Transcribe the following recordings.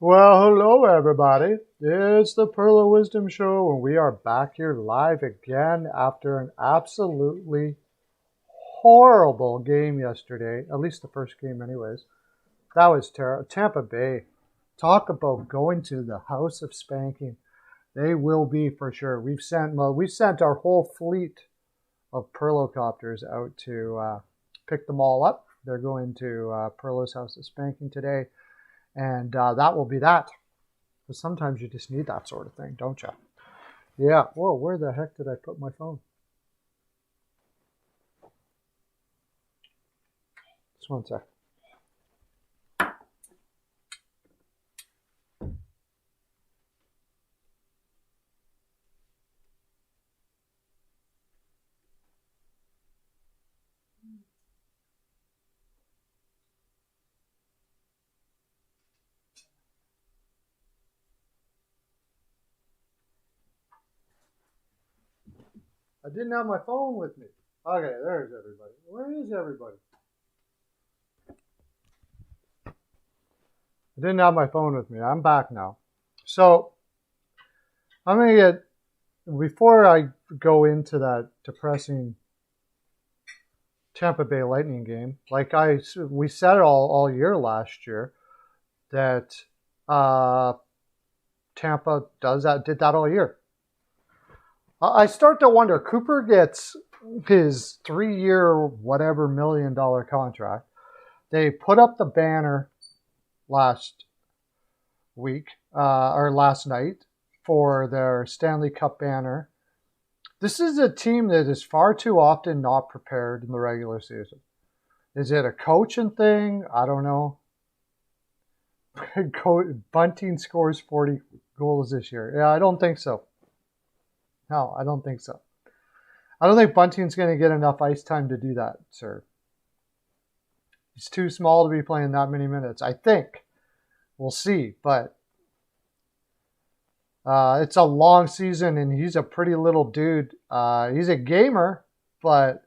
Well, hello everybody. It's the Pearl of Wisdom Show, and we are back here live again after an absolutely horrible game yesterday. At least the first game, anyways. That was terrible. Tampa Bay. Talk about going to the house of spanking. They will be for sure. We sent our whole fleet of Perlocopters out to pick them all up. They're going to Perlo's house of spanking today. And that will be that. But sometimes you just need that sort of thing, don't you? Yeah. Whoa, where the heck did I put my phone? Just one sec. I didn't have my phone with me. Okay, there's everybody. Where is everybody? I didn't have my phone with me. I'm back now. So, I'm going to get, before I go into that depressing Tampa Bay Lightning game, we said it all year last year, that Tampa did that all year. I start to wonder, Cooper gets his 3-year, whatever $1 million contract. They put up the banner last week, or last night, for their Stanley Cup banner. This is a team that is far too often not prepared in the regular season. Is it a coaching thing? I don't know. Bunting scores 40 goals this year. Yeah, I don't think so. No, I don't think so. I don't think Bunting's going to get enough ice time to do that, sir. He's too small to be playing that many minutes, I think. We'll see, but it's a long season, and he's a pretty little dude. He's a gamer, but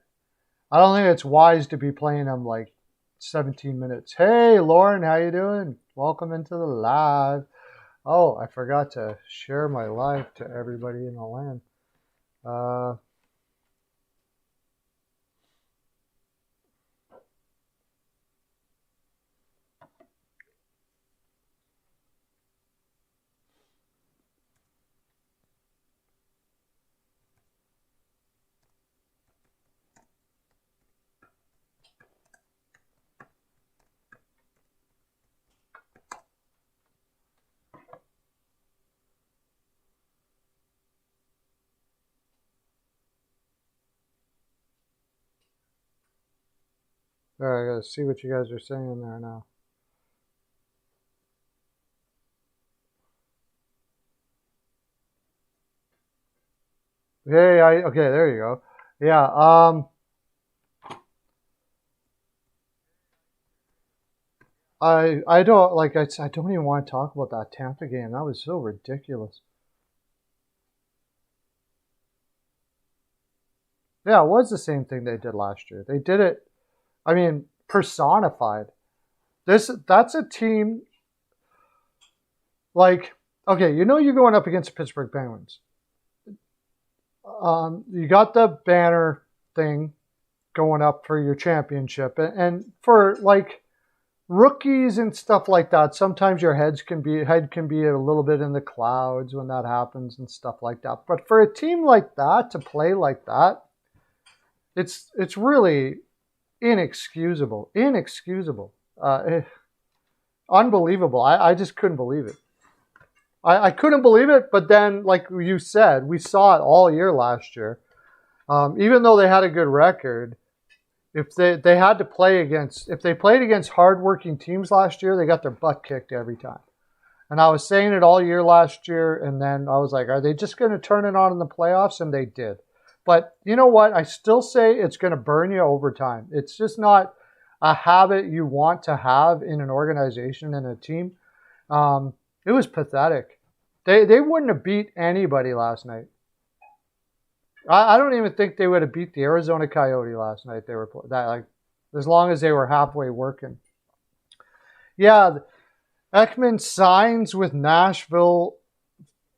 I don't think it's wise to be playing him like 17 minutes. Hey, Lauren, how you doing? Welcome into the live. Oh, I forgot to share my live to everybody in the land. All right, I gotta see what you guys are saying there now. Hey, okay, there you go. Yeah, I don't I don't even want to talk about that Tampa game. That was so ridiculous. Yeah, it was the same thing they did last year. They did it, I mean, personified. That's a team like, okay, you're going up against the Pittsburgh Penguins. You got the banner thing going up for your championship, and for like rookies and stuff like that, sometimes your head can be a little bit in the clouds when that happens and stuff like that. But for a team like that to play like that, it's really inexcusable, unbelievable. I just couldn't believe it. I couldn't believe it, but then, like you said, we saw it all year last year. Even though they had a good record, if they had to play against, if they played against hardworking teams last year, they got their butt kicked every time. And I was saying it all year last year, and then I was like, are they just going to turn it on in the playoffs? And they did. But you know what? I still say it's going to burn you over time. It's just not a habit you want to have in an organization and a team. It was pathetic. They wouldn't have beat anybody last night. I don't even think they would have beat the Arizona Coyote last night. They were that, like, as long as they were halfway working. Yeah, Ekman signs with Nashville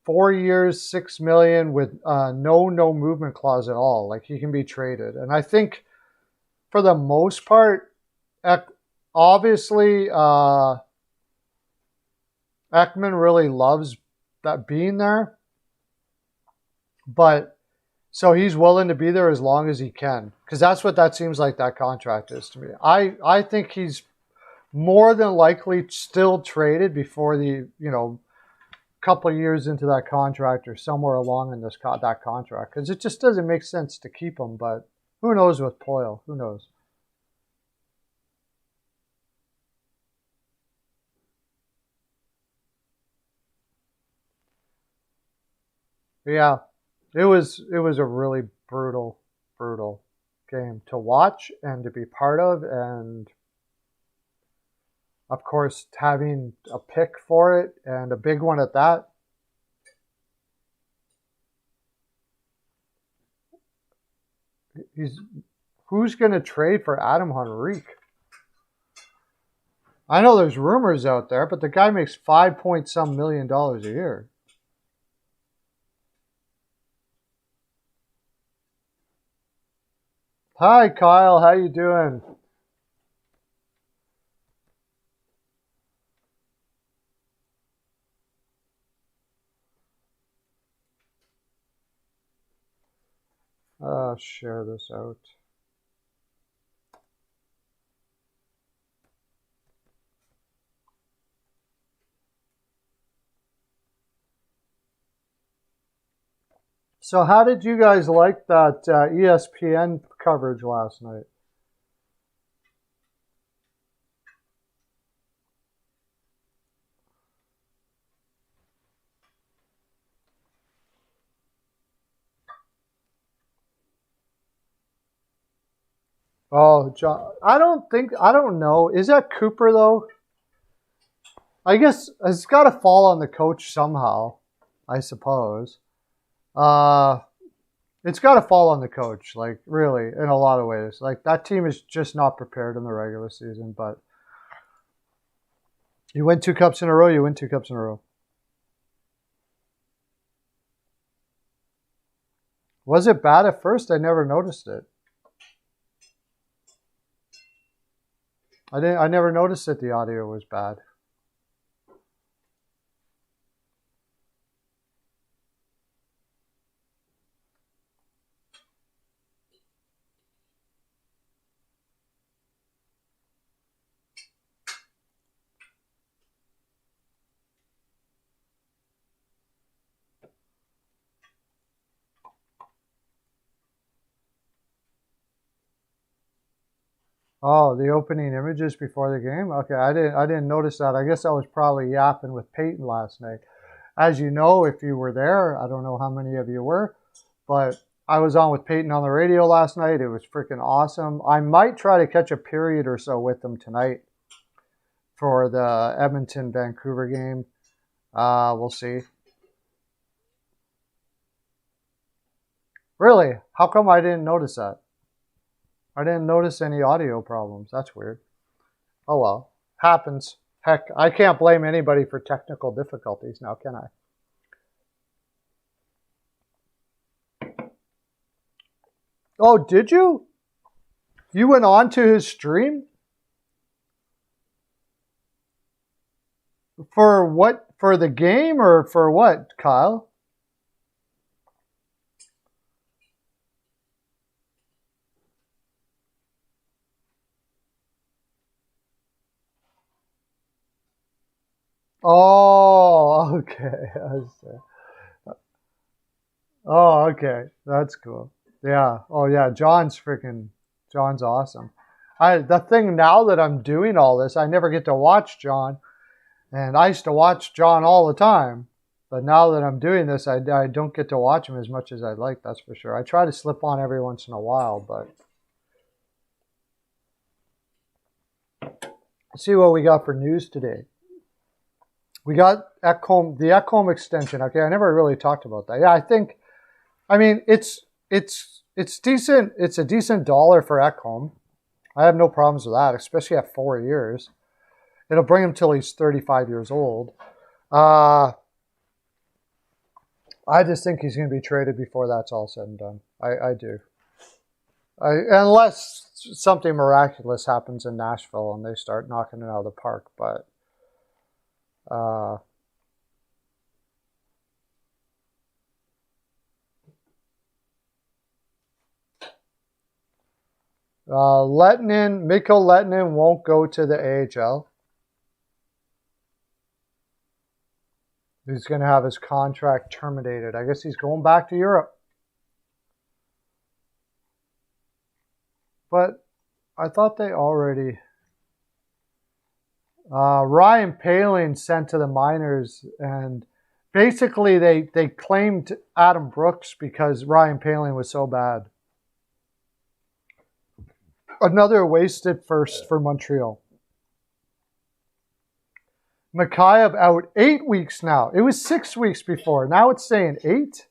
4 years, $6 million with no movement clause at all. Like, he can be traded. And I think for the most part, obviously Ekman really loves that being there. But so he's willing to be there as long as he can, because that's what that seems like that contract is to me. I think he's more than likely still traded before the couple of years into that contract or somewhere along in that contract, because it just doesn't make sense to keep him. But who knows with Poile? Who knows? Yeah, it was a really brutal game to watch and to be part of, and of course having a pick for it, and a big one at that. Who's going to trade for Adam Henrique? I know there's rumors out there, but the guy makes $5 million a year. Hi, Kyle. How you doing? Share this out. So how did you guys like that ESPN coverage last night? Oh, John, I don't know. Is that Cooper, though? I guess it's got to fall on the coach somehow, I suppose. It's got to fall on the coach, like, really, in a lot of ways. Like, that team is just not prepared in the regular season, but you win 2 cups in a row, you win 2 cups in a row. Was it bad at first? I never noticed it. I never noticed that the audio was bad. Oh, the opening images before the game? Okay, I didn't notice that. I guess I was probably yapping with Peyton last night. As you know, if you were there, I don't know how many of you were, but I was on with Peyton on the radio last night. It was freaking awesome. I might try to catch a period or so with them tonight for the Edmonton-Vancouver game. We'll see. Really? How come I didn't notice that? I didn't notice any audio problems. That's weird. Oh well. Happens. Heck, I can't blame anybody for technical difficulties now, can I? Oh, did you? You went on to his stream? For what? For the game or for what, Kyle? Oh, okay. Oh, okay. That's cool. Yeah. Oh, yeah. John's awesome. The thing now that I'm doing all this, I never get to watch John, and I used to watch John all the time. But now that I'm doing this, I don't get to watch him as much as I'd like. That's for sure. I try to slip on every once in a while, but let's see what we got for news today. We got Ekholm, the Ekholm extension. Okay, I never really talked about that. Yeah, I mean, it's decent. It's a decent dollar for Ekholm. I have no problems with that, especially at 4 years. It'll bring him till he's 35 years old. I just think he's going to be traded before that's all said and done. I do. Unless something miraculous happens in Nashville and they start knocking it out of the park. But Mikko Lehtinen won't go to the AHL. He's going to have his contract terminated. I guess he's going back to Europe. But I thought they already... Ryan Poehling sent to the minors, and basically they claimed Adam Brooks because Ryan Poehling was so bad. Another wasted first for Montreal. Mikheyev out 8 weeks now. It was 6 weeks before. Now it's saying 8.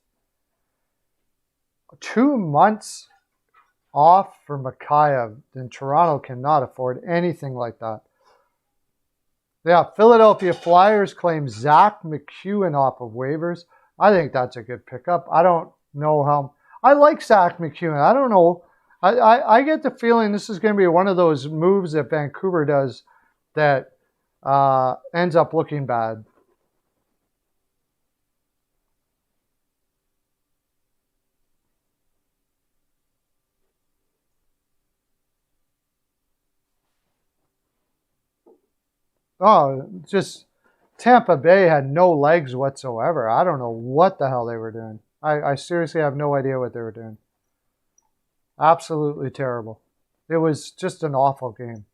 2 months off for Mikheyev. Then Toronto cannot afford anything like that. Yeah, Philadelphia Flyers claim Zach McEwen off of waivers. I think that's a good pickup. I don't know how... I like Zach McEwen. I don't know. I get the feeling this is going to be one of those moves that Vancouver does that ends up looking bad. Oh, just Tampa Bay had no legs whatsoever. I don't know what the hell they were doing. I seriously have no idea what they were doing. Absolutely terrible. It was just an awful game.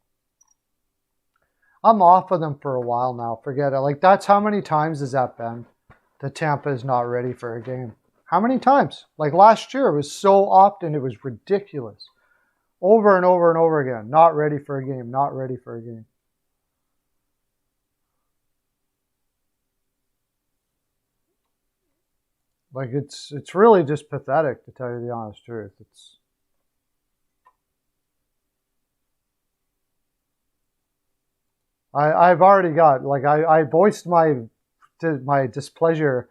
I'm off of them for a while now. Forget it. Like, that's how many times has that been? That Tampa is not ready for a game. How many times? Like last year, it was so often, it was ridiculous. Over and over and over again. Not ready for a game. Not ready for a game. Like, it's really just pathetic, to tell you the honest truth. I've already got, like, I voiced my displeasure.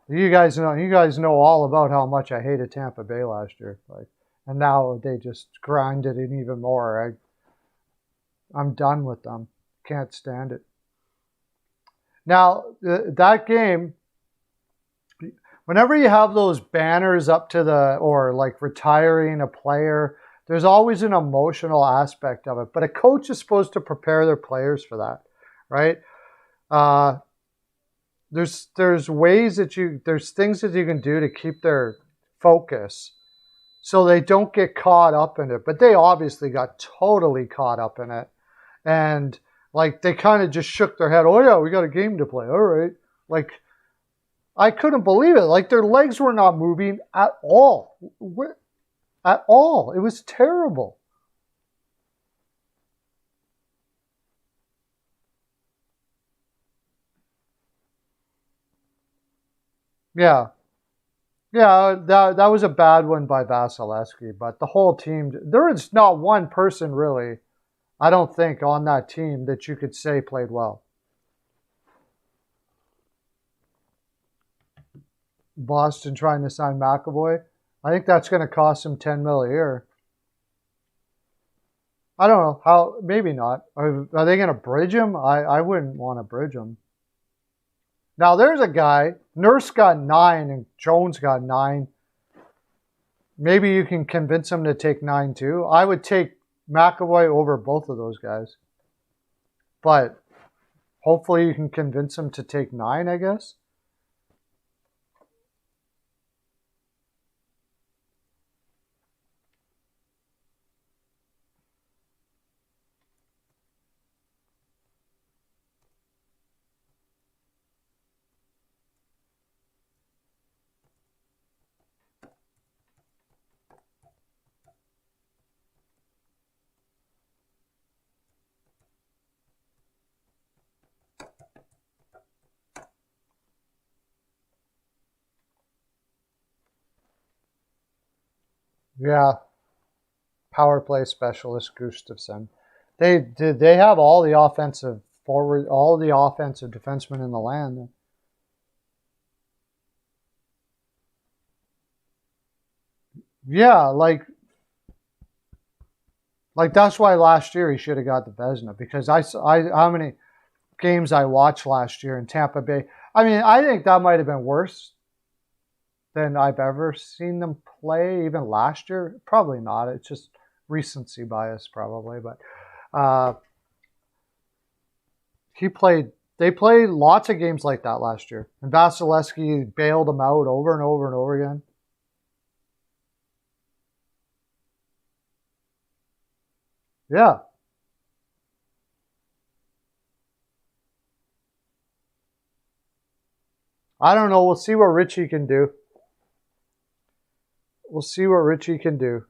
You guys know all about how much I hated Tampa Bay last year. Like, and now they just grinded it even more. I'm done with them. Can't stand it. Now, that game, whenever you have those banners up to or like retiring a player, there's always an emotional aspect of it. But a coach is supposed to prepare their players for that, right? There's ways that there's things that you can do to keep their focus so they don't get caught up in it. But they obviously got totally caught up in it. And like they kind of just shook their head. Oh yeah, we got a game to play. All right. Like, I couldn't believe it. Like, their legs were not moving at all. At all. It was terrible. Yeah. Yeah, that was a bad one by Vasilevsky, but the whole team, there is not one person really, I don't think, on that team that you could say played well. Boston trying to sign McAvoy. I think that's going to cost him $10 million a year. I don't know how. Maybe not. Are they going to bridge him? I wouldn't want to bridge him. Now there's a guy. Nurse got 9 and Jones got 9. Maybe you can convince him to take 9 too. I would take McAvoy over both of those guys. But hopefully you can convince him to take 9, I guess. Yeah. Power play specialist Gustafsson. They have all the offensive forward, all the offensive defensemen in the land. Yeah, like that's why last year he should have got the Vezina, because I how many games I watched last year in Tampa Bay. I mean, I think that might have been worse than I've ever seen them play, even last year. Probably not. It's just recency bias, probably. But they played lots of games like that last year. And Vasilevsky bailed them out over and over and over again. Yeah. I don't know. We'll see what Richie can do. We'll see what Richie can do.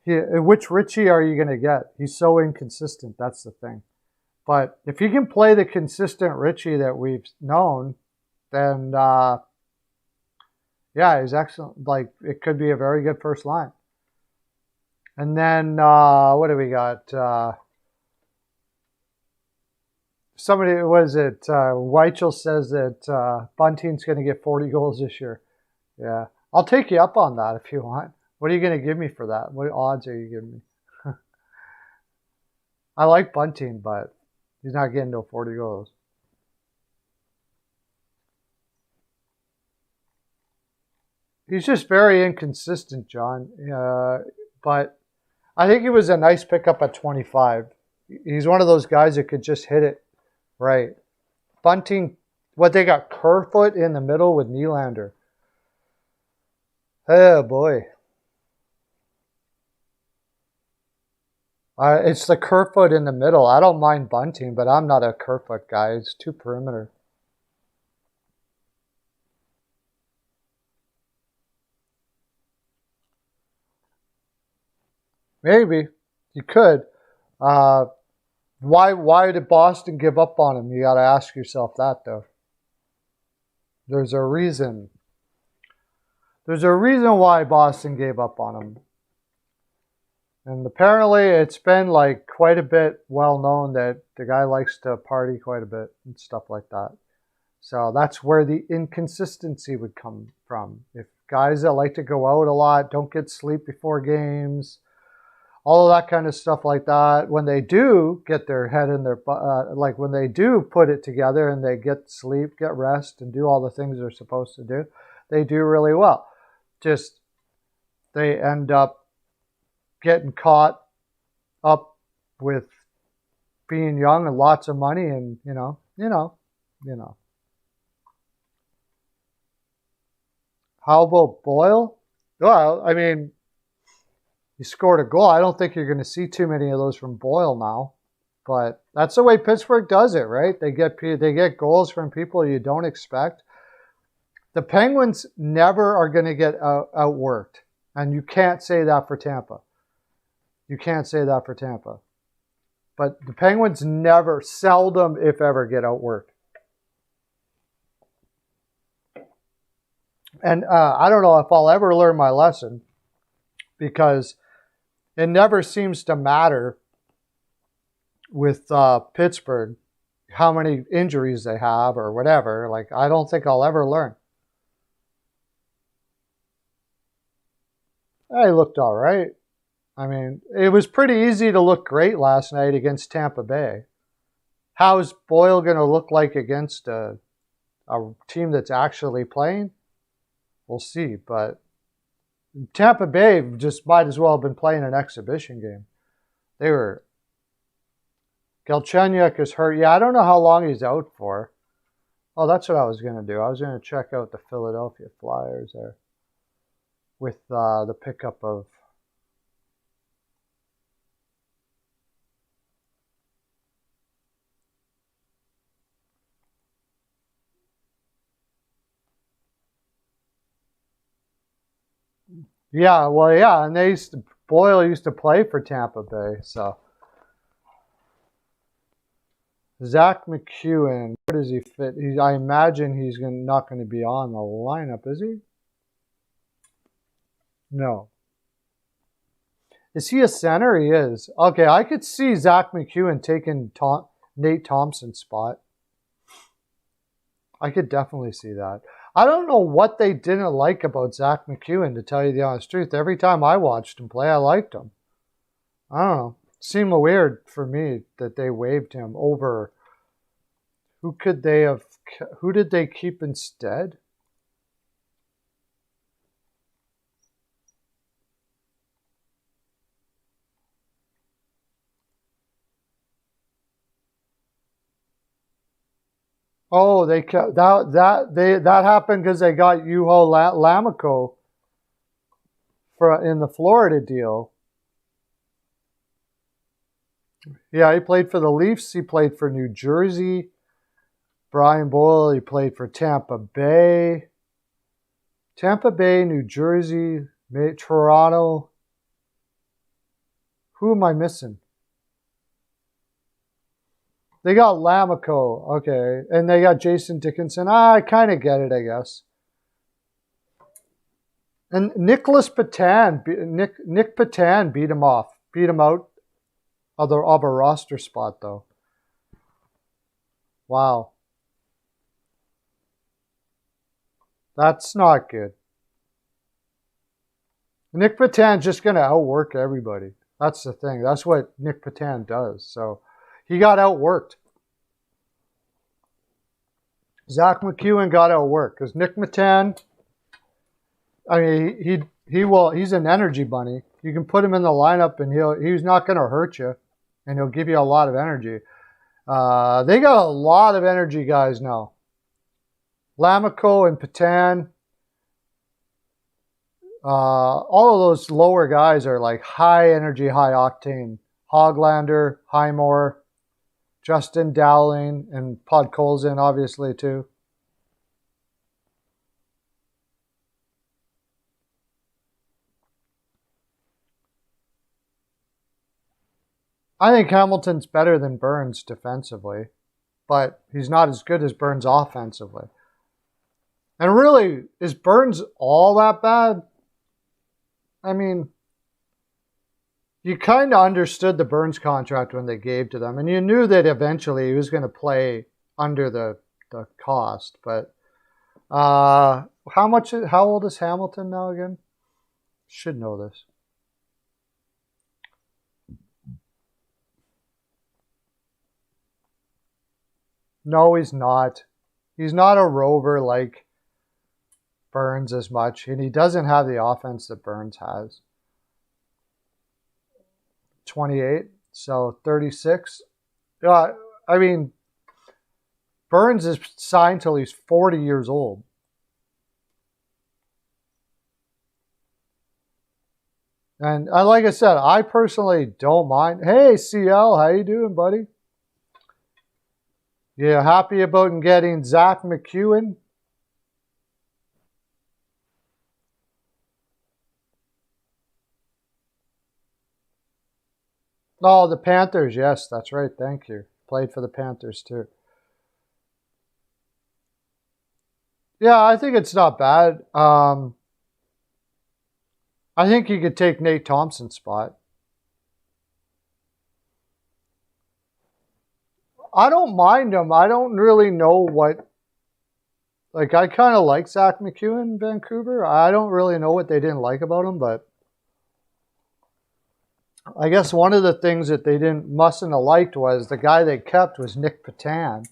Which Richie are you going to get? He's so inconsistent. That's the thing. But if he can play the consistent Richie that we've known, then yeah, he's excellent. Like, it could be a very good first line. And then what do we got? Somebody, what is it? Weichel says that Bunting's going to get 40 goals this year. Yeah, I'll take you up on that if you want. What are you going to give me for that? What odds are you giving me? I like Bunting, but he's not getting no 40 goals. He's just very inconsistent, John. But I think he was a nice pickup at 25. He's one of those guys that could just hit it right. Bunting, what they got, Kerfoot in the middle with Nylander. Oh, boy. It's the Kerfoot in the middle. I don't mind Bunting, but I'm not a Kerfoot guy. It's too perimeter. Maybe. You could. Why did Boston give up on him? You got to ask yourself that, though. There's a reason. There's a reason why Boston gave up on him. And apparently it's been like quite a bit well known that the guy likes to party quite a bit and stuff like that. So that's where the inconsistency would come from. If guys that like to go out a lot, don't get sleep before games, all of that kind of stuff like that, when they do get their head in their like when they do put it together and they get sleep, get rest, and do all the things they're supposed to do, they do really well. Just they end up getting caught up with being young and lots of money, and you know. How about Boyle? Well, I mean, he scored a goal. I don't think you're going to see too many of those from Boyle now, but that's the way Pittsburgh does it, right? They get goals from people you don't expect. The Penguins never are going to get outworked, and you can't say that for Tampa. You can't say that for Tampa. But the Penguins never, seldom, if ever, get outworked. And I don't know if I'll ever learn my lesson, because it never seems to matter with Pittsburgh how many injuries they have or whatever. Like, I don't think I'll ever learn. I looked all right. I mean, it was pretty easy to look great last night against Tampa Bay. How is Boyle going to look like against a team that's actually playing? We'll see. But Tampa Bay just might as well have been playing an exhibition game. They were... Galchenyuk is hurt. Yeah, I don't know how long he's out for. Oh, that's what I was going to do. I was going to check out the Philadelphia Flyers there with the pickup of... Yeah, well, yeah, and Boyle used to play for Tampa Bay, so. Zach McEwen, where does he fit? I imagine he's not going to be on the lineup, is he? No. Is he a center? He is. Okay, I could see Zach McEwen taking Nate Thompson's spot. I could definitely see that. I don't know what they didn't like about Zach McEwen, to tell you the honest truth. Every time I watched him play, I liked him. I don't know. It seemed weird for me that they waived him over. Who did they keep instead? Oh, they kept that happened because they got Juho Lammikko in the Florida deal. Yeah, he played for the Leafs. He played for New Jersey. Brian Boyle, he played for Tampa Bay. Tampa Bay, New Jersey, Toronto. Who am I missing? They got Lammikko, okay, and they got Jason Dickinson. I kind of get it, I guess. And Nicholas Patan, Nick Patan beat him out of a roster spot, though. Wow. That's not good. Nick Patan's just going to outwork everybody. That's the thing. That's what Nick Patan does. So he got outworked. Zach McEwen got outworked because Nick Patan, I mean, he's an energy bunny. You can put him in the lineup and he's not going to hurt you, and he'll give you a lot of energy. They got a lot of energy guys now. Lammikko and Patan. All of those lower guys are like high energy, high octane. Hoglander, Highmore, Justin Dowling, and Podkolzin, obviously, too. I think Hamilton's better than Burns defensively, but he's not as good as Burns offensively. And really, is Burns all that bad? I mean, you kind of understood the Burns contract when they gave to them, and you knew that eventually he was going to play under the cost. But how old is Hamilton now again? Should know this. No, he's not. He's not a rover like Burns as much, and he doesn't have the offense that Burns has. 28, so 36. I mean, Burns is signed till he's 40 years old. And like I said, I personally don't mind. Hey, CL, how you doing, buddy? You happy about getting Zach McEwen? Oh, the Panthers. Yes, that's right. Thank you. Played for the Panthers, too. Yeah, I think it's not bad. I think you could take Nate Thompson's spot. I don't mind him. I don't really know what... Like, I kind of like Zach McEwen in Vancouver. I don't really know what they didn't like about him, but... I guess one of the things that they mustn't have liked was the guy they kept was Nick Patan.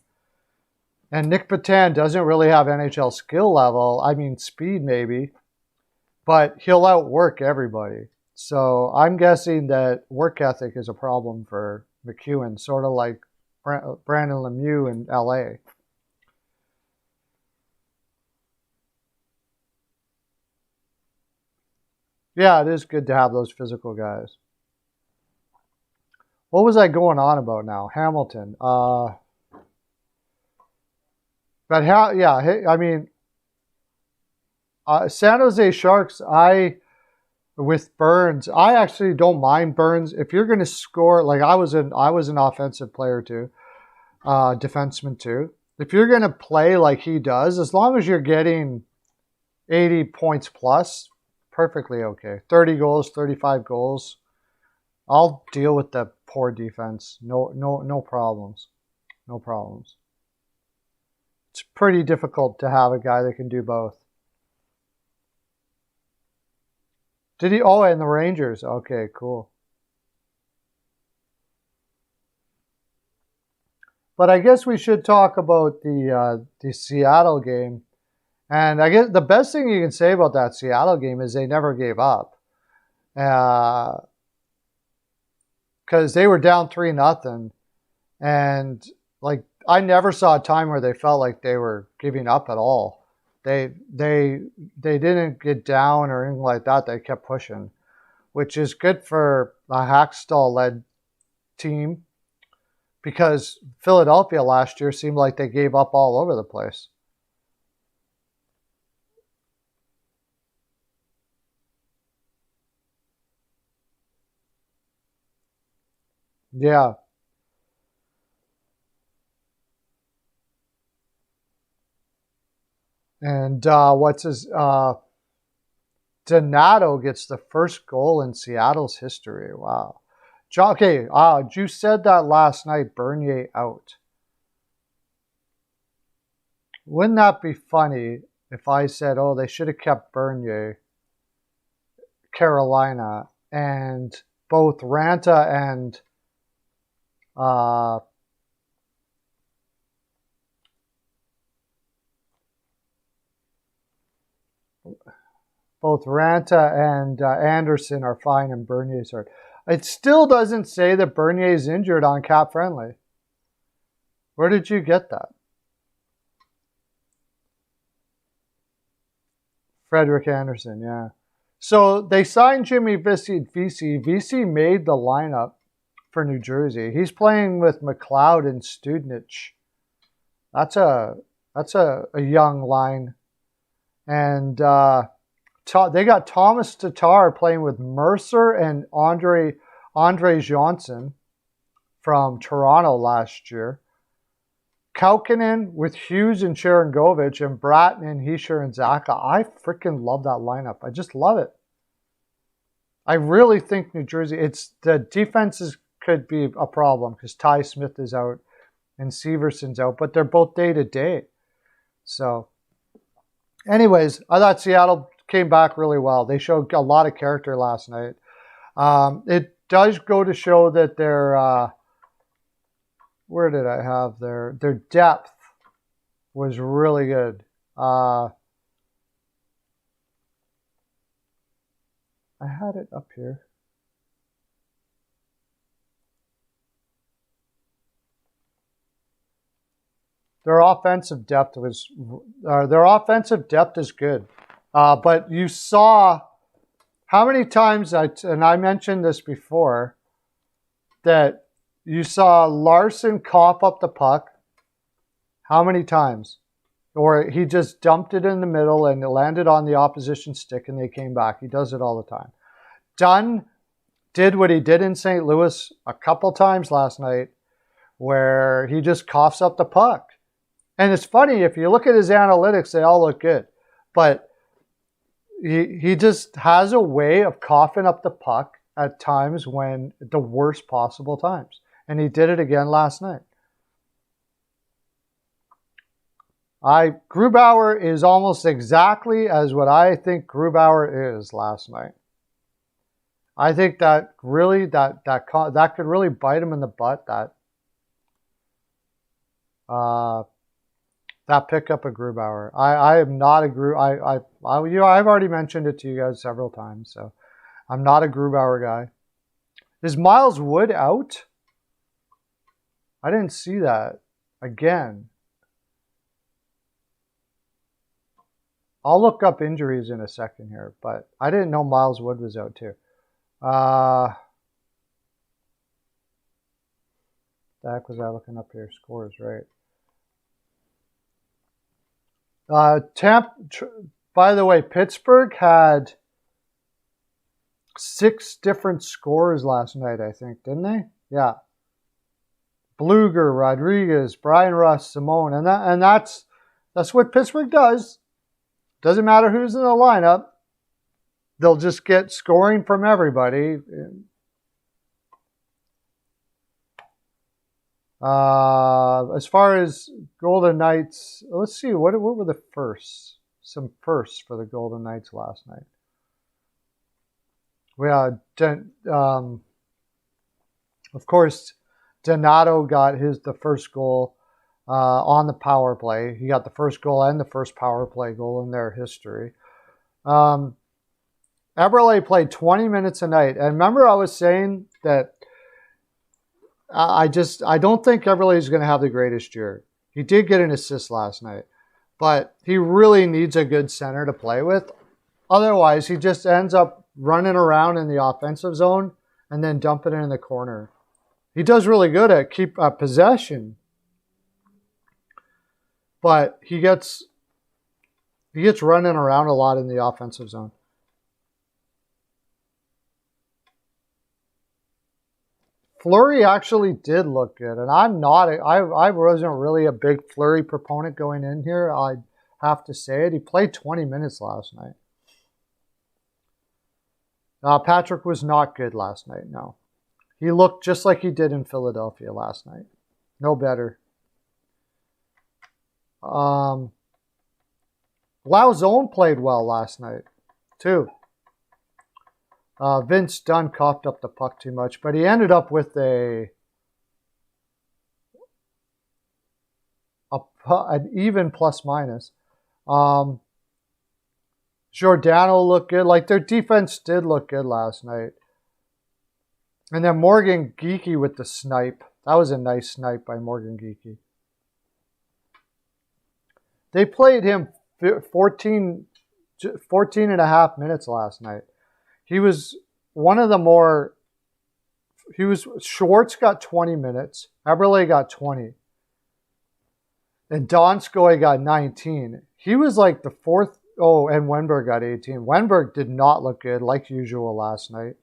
And Nick Patan doesn't really have NHL skill level. I mean, speed maybe. But he'll outwork everybody. So I'm guessing that work ethic is a problem for McEwen, sort of like Brandon Lemieux in LA. Yeah, it is good to have those physical guys. What was I going on about now? Hamilton. I mean, San Jose Sharks, with Burns, I actually don't mind Burns. If you're going to score, like I was an offensive player too, defenseman too. If you're going to play like he does, as long as you're getting 80 points plus, perfectly okay. 30 goals, 35 goals. I'll deal with the poor defense. No problems. No problems. It's pretty difficult to have a guy that can do both. Did he? Oh, and the Rangers. Okay, cool. But I guess we should talk about the Seattle game. And I guess the best thing you can say about that Seattle game is they never gave up. Because they were down 3-0. And like I never saw a time where they felt like they were giving up at all. They didn't get down or anything like that. They kept pushing, which is good for a Hackstall-led team, because Philadelphia last year seemed like they gave up all over the place. Yeah. And what's his Donato gets the first goal in Seattle's history. Wow. Okay, you said that last night, Bernier out. Wouldn't that be funny if I said, oh, they should have kept Bernier, Carolina, and both Ranta and Anderson are fine and Bernier's hurt. It still doesn't say that Bernier's injured on Cap Friendly. Where did you get that? Frederick Anderson, yeah. So they signed Jimmy Vesey. Vesey made the lineup for New Jersey. He's playing with McLeod and Studnich. That's a young line. And they got Thomas Tatar playing with Mercer and Andre Johnson from Toronto last year. Kaukkonen with Hughes and Sharangovich, and Bratton and Hischier and Zaka. I freaking love that lineup. I just love it. I really think New Jersey, the defenses could be a problem because Ty Smith is out and Severson's out, but they're both day to day. So anyways, I thought Seattle came back really well. They showed a lot of character last night. It does go to show that their where did I have their depth was really good. I had it up here. Their offensive depth is good. But you saw how many times, and I mentioned this before, that you saw Larson cough up the puck. How many times? Or he just dumped it in the middle and it landed on the opposition stick and they came back. He does it all the time. Dunn did what he did in St. Louis a couple times last night, where he just coughs up the puck. And it's funny, if you look at his analytics, they all look good. But he just has a way of coughing up the puck at times, when the worst possible times. And he did it again last night. Grubauer is almost exactly as what I think Grubauer is last night. I think that really that could really bite him in the butt. That pickup of Grubauer. I am not a I've already mentioned it to you guys several times, so I'm not a Grubauer guy. Is Miles Wood out? I didn't see that. Again. I'll look up injuries in a second here, but I didn't know Miles Wood was out too. The heck was I looking up here? Scores, right? By the way, Pittsburgh had 6 different scores last night, I think, didn't they? Yeah. Bluger, Rodriguez, Brian Russ, Simone, and that's what Pittsburgh does. Doesn't matter who's in the lineup. They'll just get scoring from everybody. As far as Golden Knights, let's see, what were the firsts? Some firsts for the Golden Knights last night. We had, of course, Donato got the first goal on the power play. He got the first goal and the first power play goal in their history. Eberle played 20 minutes a night. And remember I was saying that I don't think Eberle is going to have the greatest year. He did get an assist last night, but he really needs a good center to play with. Otherwise, he just ends up running around in the offensive zone and then dumping it in the corner. He does really good at keep possession, but he gets running around a lot in the offensive zone. Fleury actually did look good, and I wasn't really a big Fleury proponent going in here. I have to say it. He played 20 minutes last night. Patrick was not good last night, no. He looked just like he did in Philadelphia last night. No better. Lauzon played well last night, too. Vince Dunn coughed up the puck too much, but he ended up with an even plus-minus. Giordano looked good. Like, their defense did look good last night. And then Morgan Geekie with the snipe. That was a nice snipe by Morgan Geekie. They played him 14 and a half minutes last night. He was one of the more... Schwartz got 20 minutes. Eberle got 20. And Donskoy got 19. He was like the fourth... Oh, and Wenberg got 18. Wenberg did not look good like usual last night.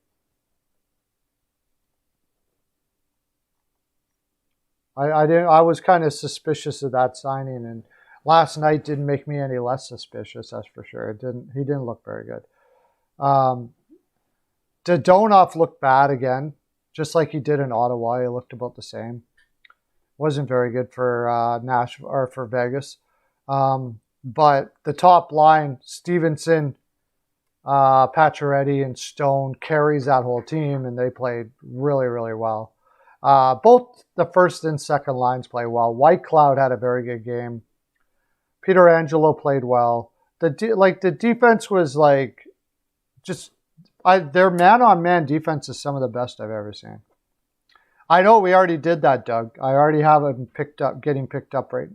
I was kind of suspicious of that signing, and last night didn't make me any less suspicious, that's for sure. He didn't look very good. Dadonov looked bad again, just like he did in Ottawa. He looked about the same. Wasn't very good for Nashville or for Vegas. But the top line, Stevenson, Pacioretty, and Stone carries that whole team, and they played really, really well. Both the first and second lines play well. Whitecloud had a very good game. Peter Angelo played well. The defense was like their man-on-man defense is some of the best I've ever seen. I know we already did that, Doug. I already have them getting picked up right.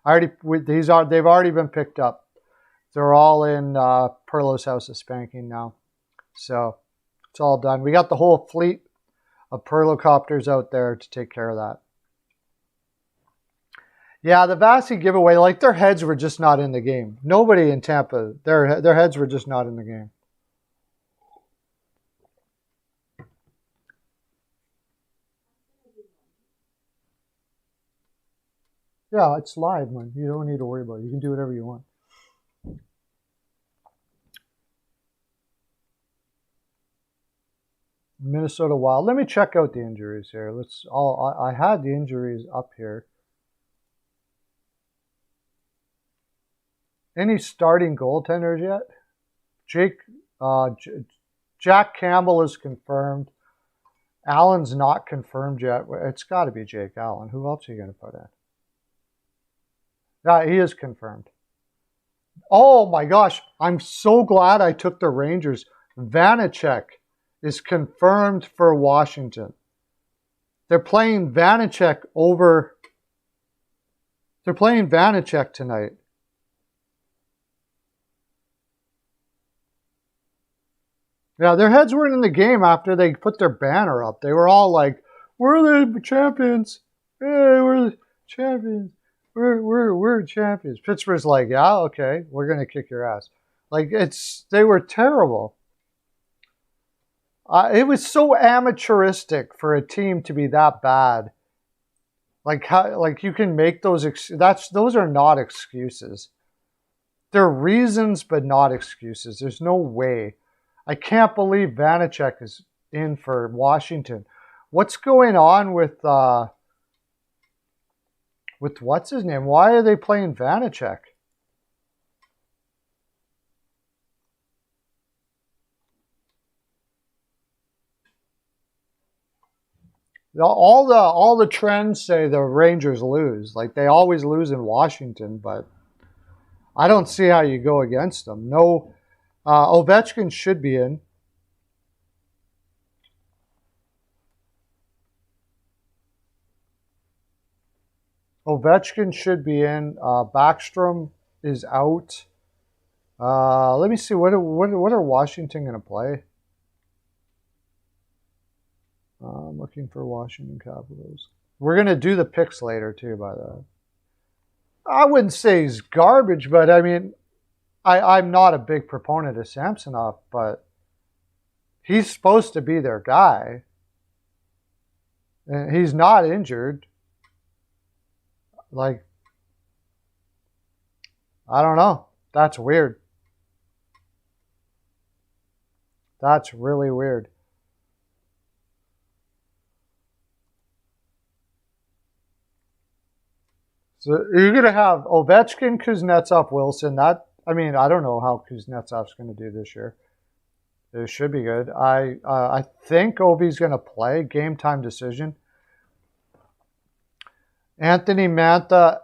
They've already been picked up. They're all in Perlo's house of spanking now, so it's all done. We got the whole fleet of Perlocopters out there to take care of that. Yeah, the Vasi giveaway, like their heads were just not in the game. Nobody in Tampa, their heads were just not in the game. Yeah, it's live, man. You don't need to worry about it. You can do whatever you want. Minnesota Wild. Let me check out the injuries here. I had the injuries up here. Any starting goaltenders yet? Jack Campbell is confirmed. Allen's not confirmed yet. It's got to be Jake Allen. Who else are you going to put in? Yeah, he is confirmed. Oh my gosh, I'm so glad I took the Rangers. Vanacek is confirmed for Washington. They're playing Vanacek tonight. Yeah, their heads weren't in the game after they put their banner up. They were all like, we're the champions. Hey, we're the champions. We're champions. Pittsburgh's like, yeah, okay, we're gonna kick your ass. Like they were terrible. It was so amateuristic for a team to be that bad. Like you can make those. Those are not excuses. They're reasons, but not excuses. There's no way. I can't believe Vanacek is in for Washington. What's going on with With what's his name? Why are they playing Vanacek? All the trends say the Rangers lose. Like, they always lose in Washington, but I don't see how you go against them. No, Ovechkin should be in. Ovechkin should be in. Backstrom is out. Let me see. What are Washington going to play? I'm looking for Washington Capitals. We're going to do the picks later, too, by the way. I wouldn't say he's garbage, but I mean, I'm not a big proponent of Samsonov, but he's supposed to be their guy. And he's not injured. Like, I don't know. That's weird. That's really weird. So you're going to have Ovechkin, Kuznetsov, Wilson. I don't know how Kuznetsov's going to do this year. It should be good. I think Ovi's going to play. Game time decision. Anthony Mantha,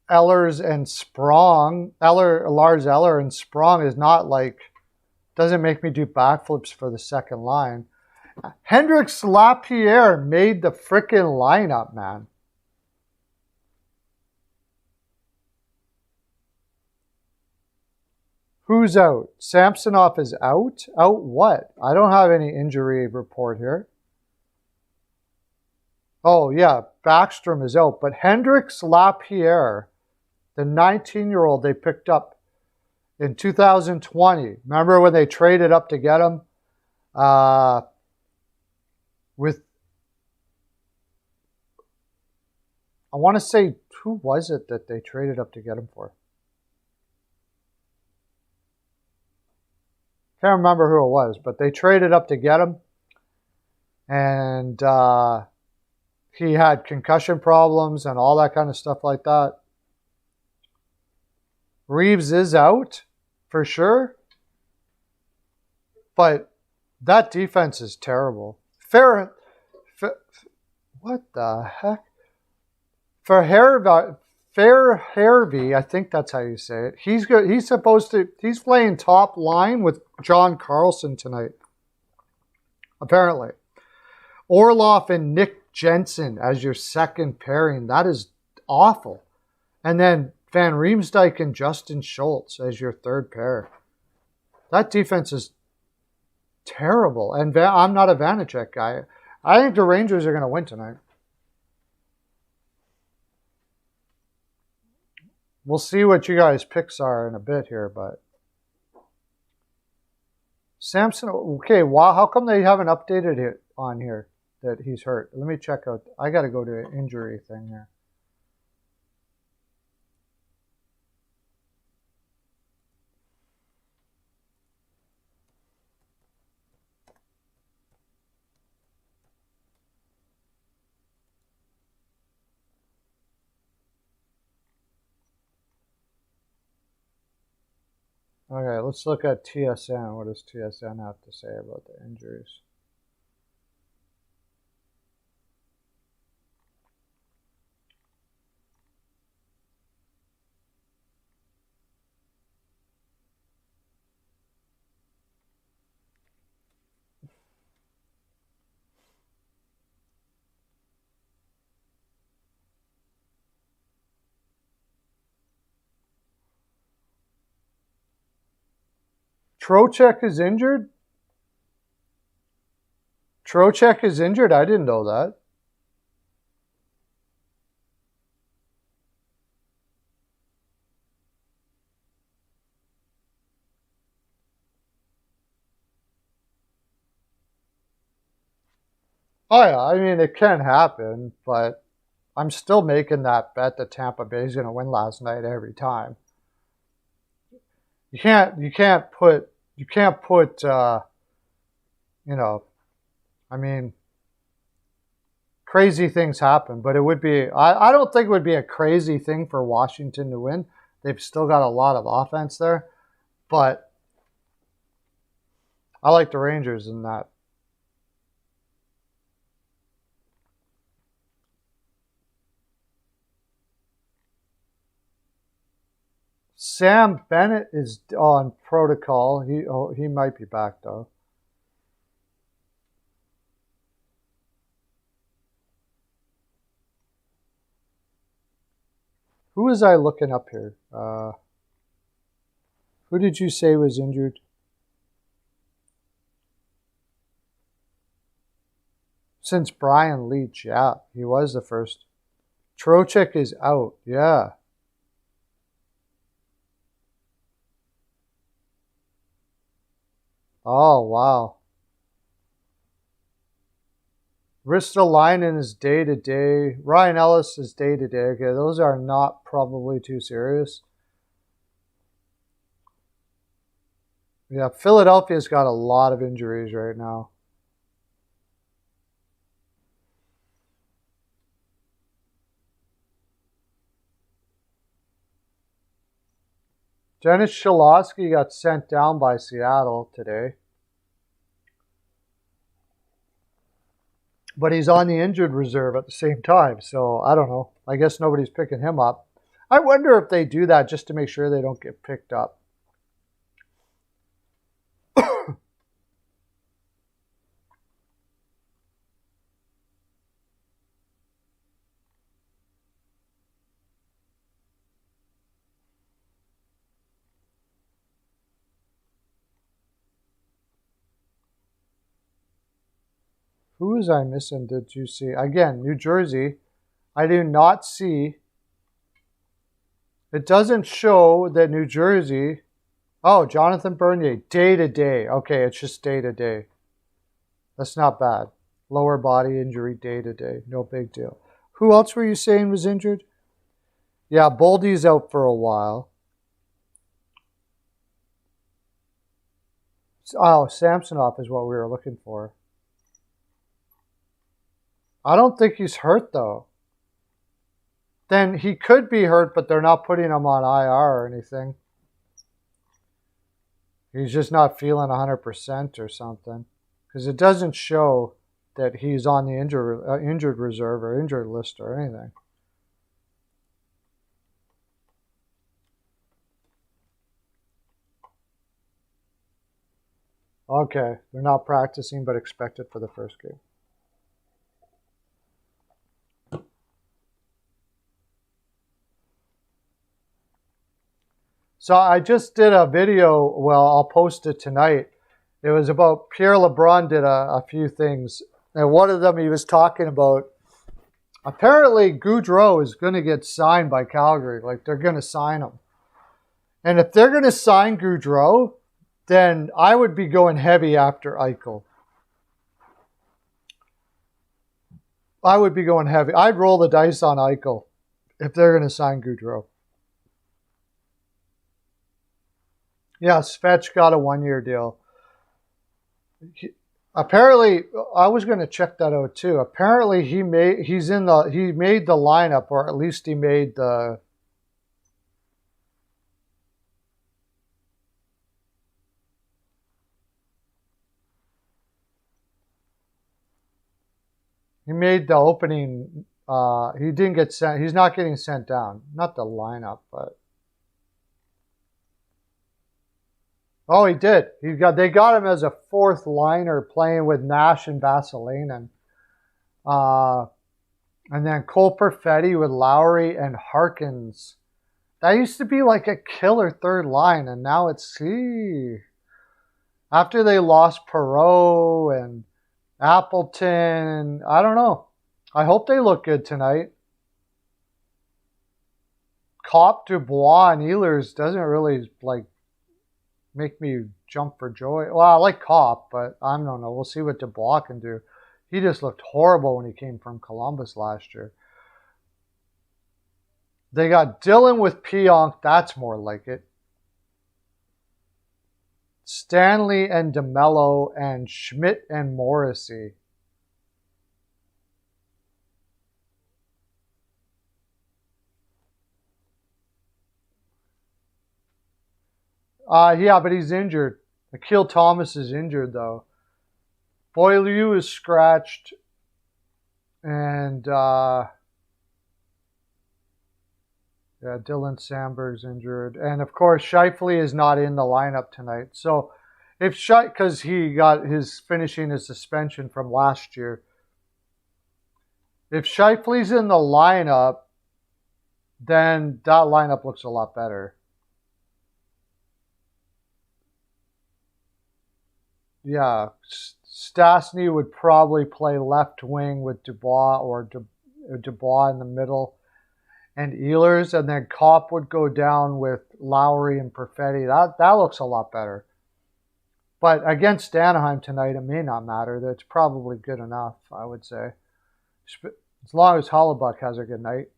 Lars Eller and Sprong is not like, doesn't make me do backflips for the second line. Hendrix Lapierre made the frickin' lineup, man. Who's out? Samsonov is out? Out what? I don't have any injury report here. Oh, yeah, Backstrom is out. But Hendrix Lapierre, the 19-year-old they picked up in 2020. Remember when they traded up to get him? I want to say, who was it that they traded up to get him for? Can't remember who it was, but they traded up to get him. And he had concussion problems and all that kind of stuff like that. Reeves is out for sure. But that defense is terrible. What the heck? Fairhervey, I think that's how you say it. He's good. He's playing top line with John Carlson tonight. Apparently. Orlov and Nick Jensen as your second pairing. That is awful. And then Van Riemsdyk and Justin Schultz as your third pair. That defense is terrible. And I'm not a Vanacek guy. I think the Rangers are going to win tonight. We'll see what you guys' picks are in a bit here, but Samson, okay, wow, how come they haven't updated it on here that he's hurt? Let me check out. I got to go to an injury thing here. Okay, let's look at TSN. What does TSN have to say about the injuries? Trocheck is injured? Trocheck is injured? I didn't know that. Oh, yeah, I mean, it can happen, but I'm still making that bet that Tampa Bay is going to win last night every time. You can't put, I mean, crazy things happen. But it would be, I don't think it would be a crazy thing for Washington to win. They've still got a lot of offense there. But I like the Rangers in that. Sam Bennett is on protocol. He might be back though. Who was I looking up here? Who did you say was injured? Since Brian Leach, yeah, he was the first. Trocheck is out, yeah. Oh, wow. Ristolainen is day-to-day. Ryan Ellis is day-to-day. Okay, those are not probably too serious. Yeah, Philadelphia's got a lot of injuries right now. Dennis Cholowski got sent down by Seattle today. But he's on the injured reserve at the same time, so I don't know. I guess nobody's picking him up. I wonder if they do that just to make sure they don't get picked up. Who was I missing? Did you see? Again, New Jersey. I do not see. It doesn't show that New Jersey. Oh, Jonathan Bernier, day-to-day. Okay, it's just day-to-day. That's not bad. Lower body injury, day-to-day. No big deal. Who else were you saying was injured? Yeah, Boldy's out for a while. Oh, Samsonov is what we were looking for. I don't think he's hurt, though. Then he could be hurt, but they're not putting him on IR or anything. He's just not feeling 100% or something. Because it doesn't show that he's on the injured reserve or injured list or anything. Okay, they're not practicing, but expected for the first game. So I just did a video, well, I'll post it tonight. It was about Pierre LeBrun did a few things. And one of them he was talking about, apparently Gaudreau is going to get signed by Calgary. Like, they're going to sign him. And if they're going to sign Gaudreau, then I would be going heavy after Eichel. I would be going heavy. I'd roll the dice on Eichel if they're going to sign Gaudreau. Yeah, Svetch got a 1-year deal. Apparently, I was going to check that out too. Apparently, he made the lineup, or at least he made the. He made the opening. He didn't get sent. He's not getting sent down. Not the lineup, but. Oh, he did. They got him as a fourth liner playing with Nash and Vasilinen. And then Cole Perfetti with Lowry and Harkins. That used to be like a killer third line, and now it's after they lost Perreault and Appleton, I don't know. I hope they look good tonight. Kopp, Dubois, and Ehlers doesn't really make me jump for joy. Well, I like Kopp, but I don't know. We'll see what Dubois can do. He just looked horrible when he came from Columbus last year. They got Dylan with Pionk. That's more like it. Stanley and DeMello and Schmidt and Morrissey. Yeah, but he's injured. Akil Thomas is injured, though. Boileau is scratched. And, yeah, Dylan Sandberg's injured. And, of course, Scheifele is not in the lineup tonight. So, if because he got his finishing his suspension from last year. If Scheifele's in the lineup, then that lineup looks a lot better. Yeah, Stastny would probably play left wing with Dubois or Dubois in the middle and Ehlers, and then Kopp would go down with Lowry and Perfetti. That looks a lot better. But against Anaheim tonight, it may not matter. That's probably good enough, I would say. As long as Hollebuck has a good night.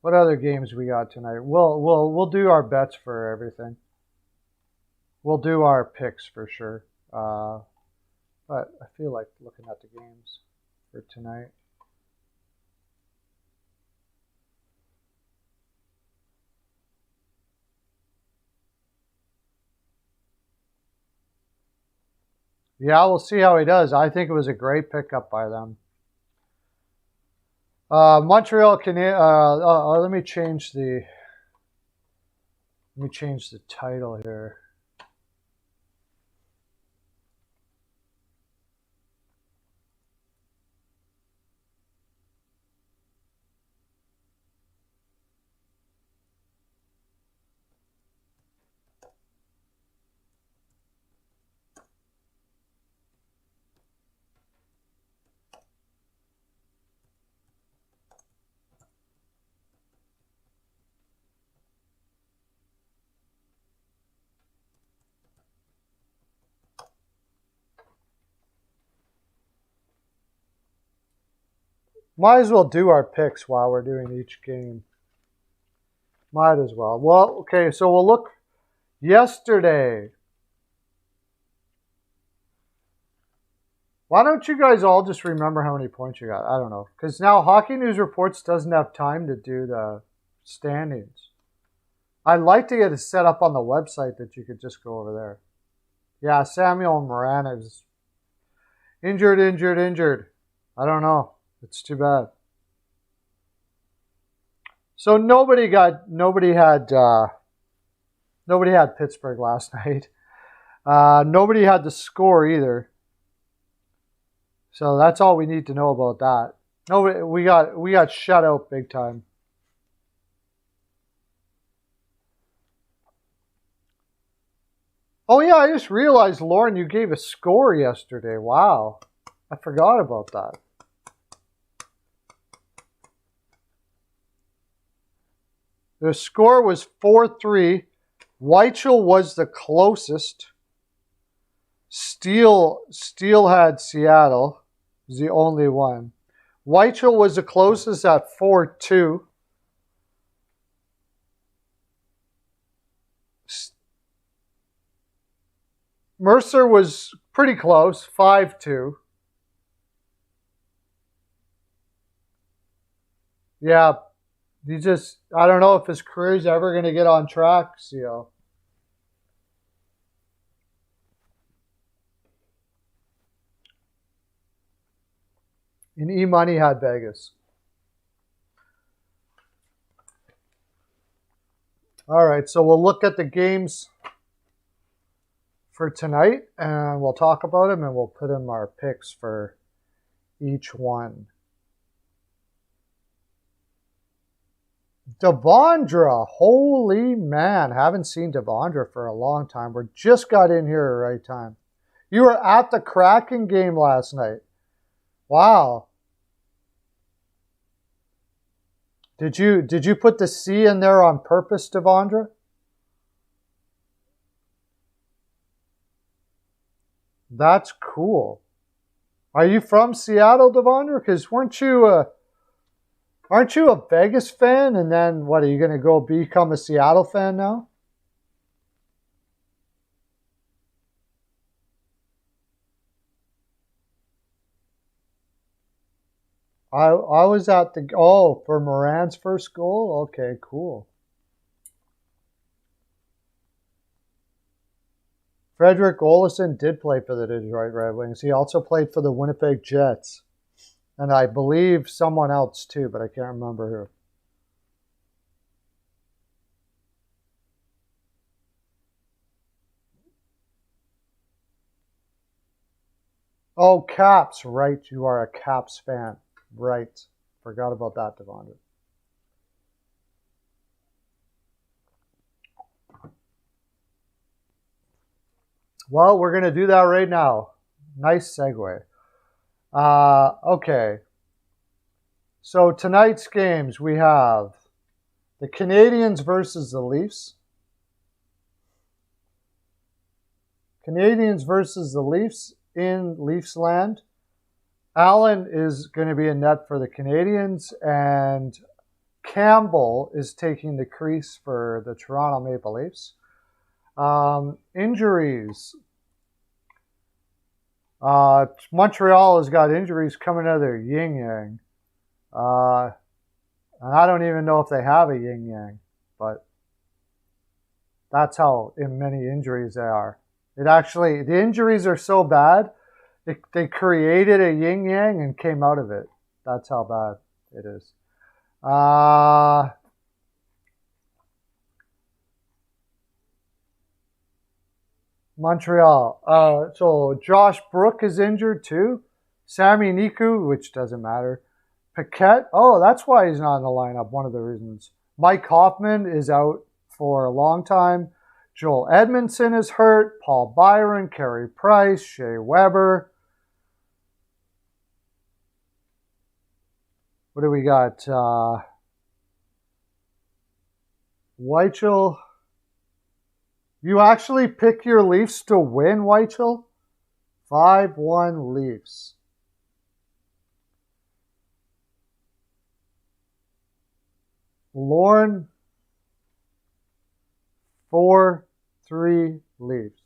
What other games we got tonight? We'll do our bets for everything. We'll do our picks for sure. But I feel like looking at the games for tonight. Yeah, we'll see how he does. I think it was a great pickup by them. Montreal Canadiens. Let me change the title here. Might as well do our picks while we're doing each game. Might as well. Well, okay, so we'll look yesterday. Why don't you guys all just remember how many points you got? I don't know. Because now Hockey News Reports doesn't have time to do the standings. I'd like to get it set up on the website that you could just go over there. Yeah, Samuel Moran is injured. I don't know. It's too bad. So nobody had Pittsburgh last night. Nobody had the score either. So that's all we need to know about that. Nobody, we got shut out big time. Oh yeah, I just realized, Lauren, you gave a score yesterday. Wow. I forgot about that. The score was 4-3. Weichel was the closest. Steele had Seattle. Was the only one. Weichel was the closest at 4-2. Mercer was pretty close, 5-2. Yeah. I don't know if his career's ever going to get on track, CO. And E-Money had Vegas. All right, so we'll look at the games for tonight, and we'll talk about them, and we'll put in our picks for each one. Devondra, holy man, haven't seen Devondra for a long time. We just got in here at the right time. You were at the Kraken game last night. Wow. Did you put the C in there on purpose, Devondra? That's cool. Are you from Seattle, Devondra? Because aren't you a Vegas fan? And then, what, are you going to go become a Seattle fan now? I was at the, oh, for Moran's first goal? Okay, cool. Frederick Olesen did play for the Detroit Red Wings. He also played for the Winnipeg Jets. And I believe someone else too, but I can't remember who. Oh, Caps. Right, you are a Caps fan. Right. Forgot about that, Devondre. Well, we're going to do that right now. Nice segue. Okay. So tonight's games, we have the Canadiens versus the Leafs. Canadiens versus the Leafs in Leafs land. Allen is going to be in net for the Canadiens, and Campbell is taking the crease for the Toronto Maple Leafs. Injuries. Montreal has got injuries coming out of their yin-yang. And I don't even know if they have a yin-yang, but that's how many injuries they are. The injuries are so bad, they created a yin-yang and came out of it. That's how bad it is. Montreal. So Josh Brook is injured too. Sami Niku, which doesn't matter. Paquette. Oh, that's why he's not in the lineup. One of the reasons. Mike Hoffman is out for a long time. Joel Edmondson is hurt. Paul Byron, Carey Price, Shea Weber. What do we got? Weichel. You actually pick your Leafs to win, Weichel? 5-1 Leafs. Lauren, 4-3 Leafs.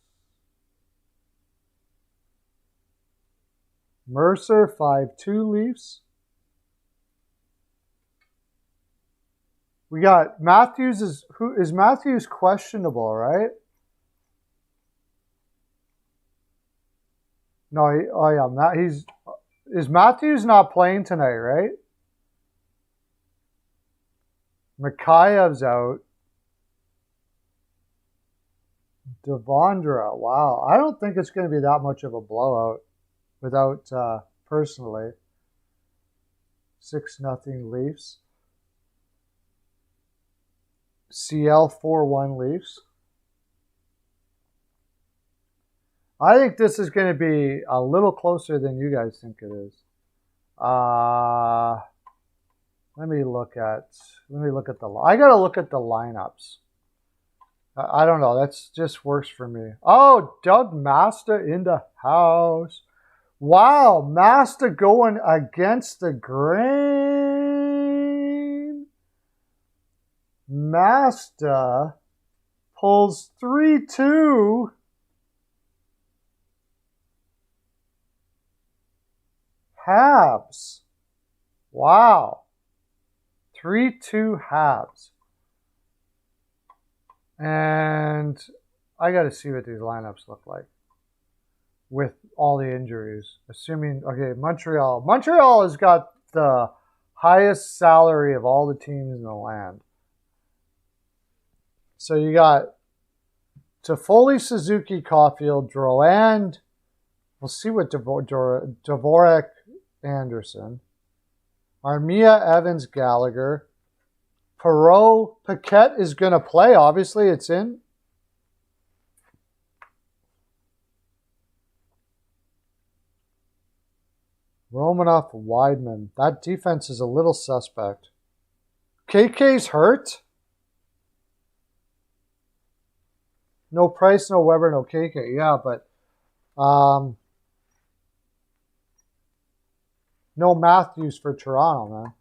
Mercer, 5-2 Leafs. We got Matthews. Is Matthews questionable, right? No, is Matthews not playing tonight, right? Mikheyev's out. Devondra, wow. I don't think it's going to be that much of a blowout without, personally. 6-0 Leafs. CL 4-1 Leafs. I think this is going to be a little closer than you guys think it is. Let me look at I got to look at the lineups. I don't know. That's just works for me. Oh, Doug Masta in the house. Wow, Masta going against the grain. Masta pulls 3-2. Habs. Wow. 3-2 Habs. And I got to see what these lineups look like with all the injuries. Assuming, okay, Montreal. Montreal has got the highest salary of all the teams in the land. So you got Toffoli, Suzuki, Caulfield, Drouin. We'll see what Dvorak, Anderson. Armia, Evans, Gallagher. Perreault, Paquette is going to play. Obviously, it's in. Romanoff, Weidman. That defense is a little suspect. KK's hurt. No Price, no Weber, no KK. Yeah, but no Matthews for Toronto, man.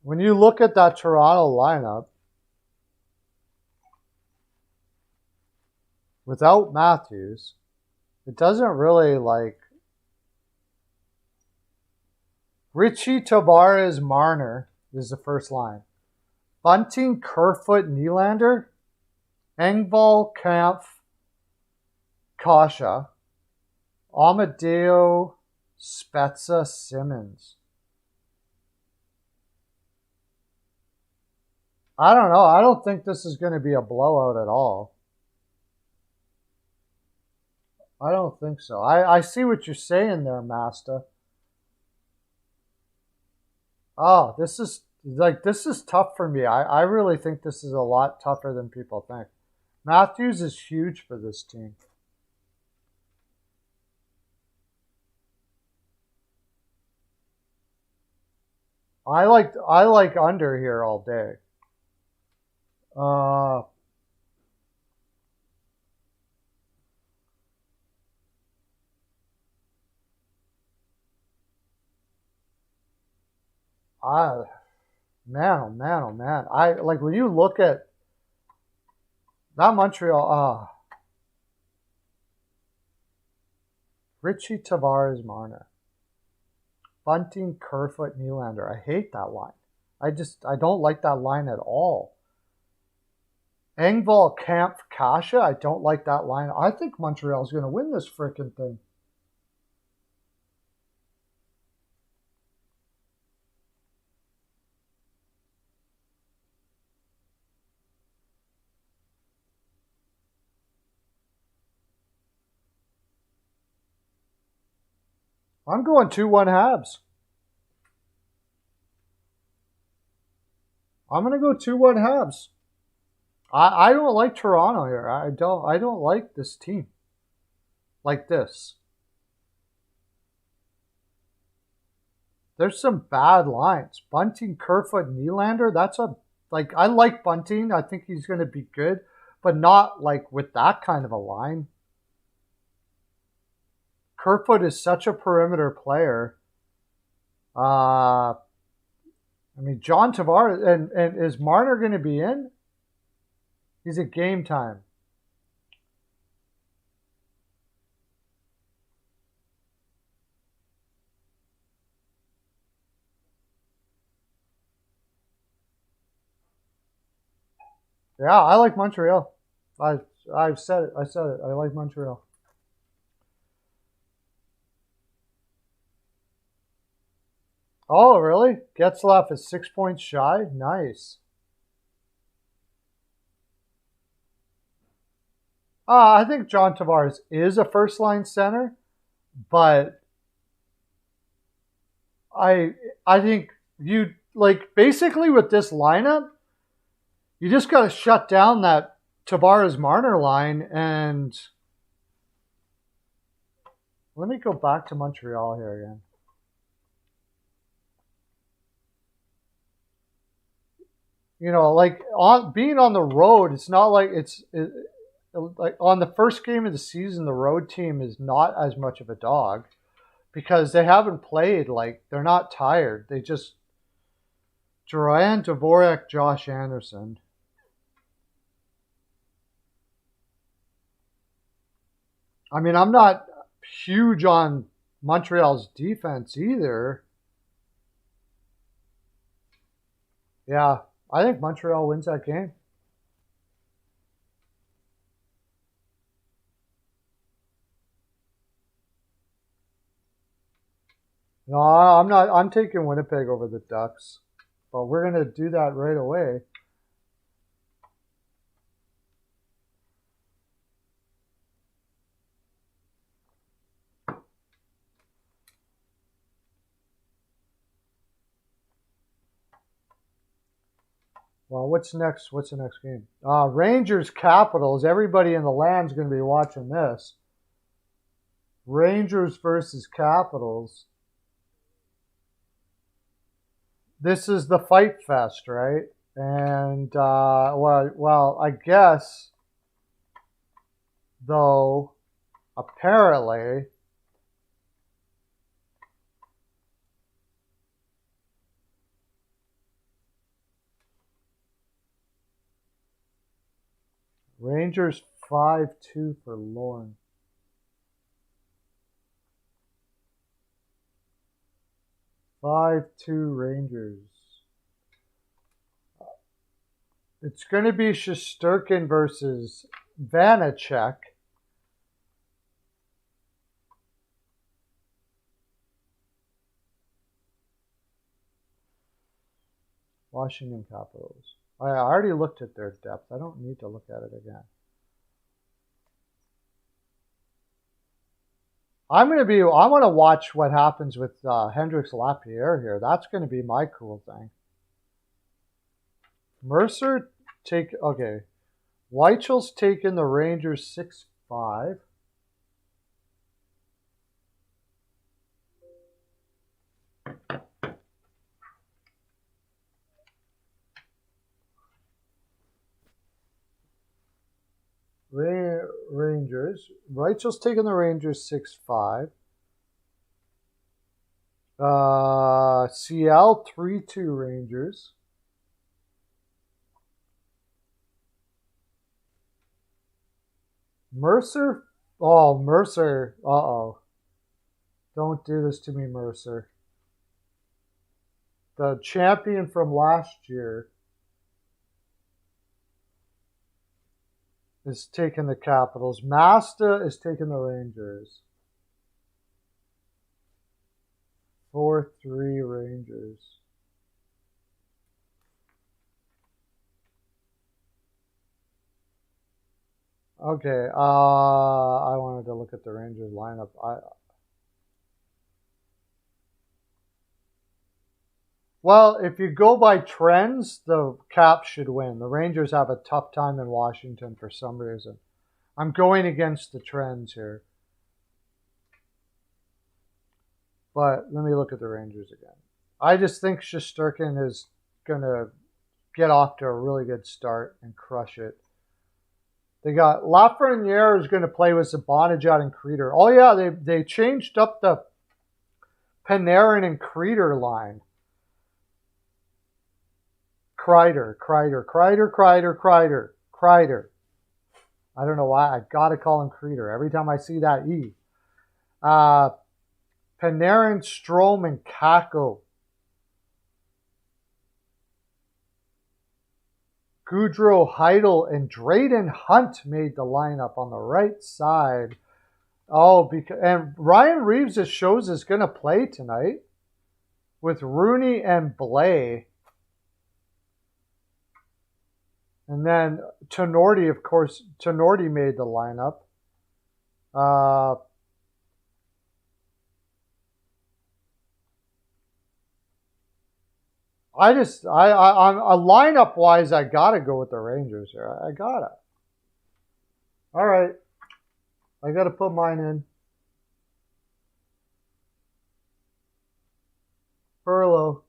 When you look at that Toronto lineup, without Matthews, it doesn't really, like, Richie Tavares Marner is the first line. Bunting, Kerfoot, Nylander, Engvall, Kampf, Kasha, Amadeo, Spezza, Simmons. I don't know. I don't think this is going to be a blowout at all. I don't think so. I see what you're saying there, Master. Oh, this is tough for me. I really think this is a lot tougher than people think. Matthews is huge for this team. I like under here all day. I Man, oh man, oh man. I like when you look at that Montreal. Richie Tavares Marner, Bunting, Kerfoot, Nylander. I hate that line. I don't like that line at all. Engvall, Kampf, Kasha. I don't like that line. I think Montreal's going to win this freaking thing. I'm going 2-1 Habs. I'm going to go 2-1 Habs. I don't like Toronto here. I don't like this team like this. There's some bad lines. Bunting, Kerfoot, Nylander. I like Bunting. I think he's going to be good, but not like with that kind of a line. Kerfoot is such a perimeter player. I mean, John Tavares and is Marner going to be in? He's at game time. Yeah, I like Montreal. I've said it. I said it. I like Montreal. Oh, really? Getzlaff is 6 points shy? Nice. I think John Tavares is a first-line center, but I think you, like, basically with this lineup, you just got to shut down that Tavares-Marner line, and let me go back to Montreal here again. You know, like being on the road, it's not like like on the first game of the season, the road team is not as much of a dog because they haven't played. Like, they're not tired. They just Duran, Dvorak, Josh Anderson. I mean, I'm not huge on Montreal's defense either. Yeah, I think Montreal wins that game. No, I'm not. I'm taking Winnipeg over the Ducks, but we're gonna do that right away. Well, what's next? What's the next game? Rangers Capitals. Everybody in the land's going to be watching this. Rangers versus Capitals. This is the Fight Fest, right? And well, I guess though, apparently. Rangers 5-2 for Lorne. 5-2 Rangers. It's going to be Shesterkin versus Vanacek. Washington Capitals. I already looked at their depth. I don't need to look at it again. I want to watch what happens with Hendrix Lapierre here. That's going to be my cool thing. Mercer okay. Weichel's taking the Rangers 6-5. Rangers. Weichel's taking the Rangers 6-5. CL 3-2 Rangers. Mercer. Oh, Mercer. Uh-oh. Don't do this to me, Mercer. The champion from last year is taking the Capitals. Masta is taking the Rangers. 4-3 Rangers. Okay, I wanted to look at the Rangers lineup. Well, if you go by trends, the Caps should win. The Rangers have a tough time in Washington for some reason. I'm going against the trends here. But let me look at the Rangers again. I just think Shesterkin is going to get off to a really good start and crush it. They got Lafreniere is going to play with Zibanejad and Kreider. Oh, yeah, they changed up the Panarin and Kreider line. Kreider. I don't know why. I got to call him Kreider every time I see that E. Panarin, Strome, and Kakko. Goudreau, Heidel, and Drayden Hunt made the lineup on the right side. Oh, and Ryan Reeves, it shows, is going to play tonight with Rooney and Blais. And then Tenorti, of course, Tenorti made the lineup. I'm lineup wise, I gotta go with the Rangers here. I gotta. All right, I gotta put mine in. Furlough.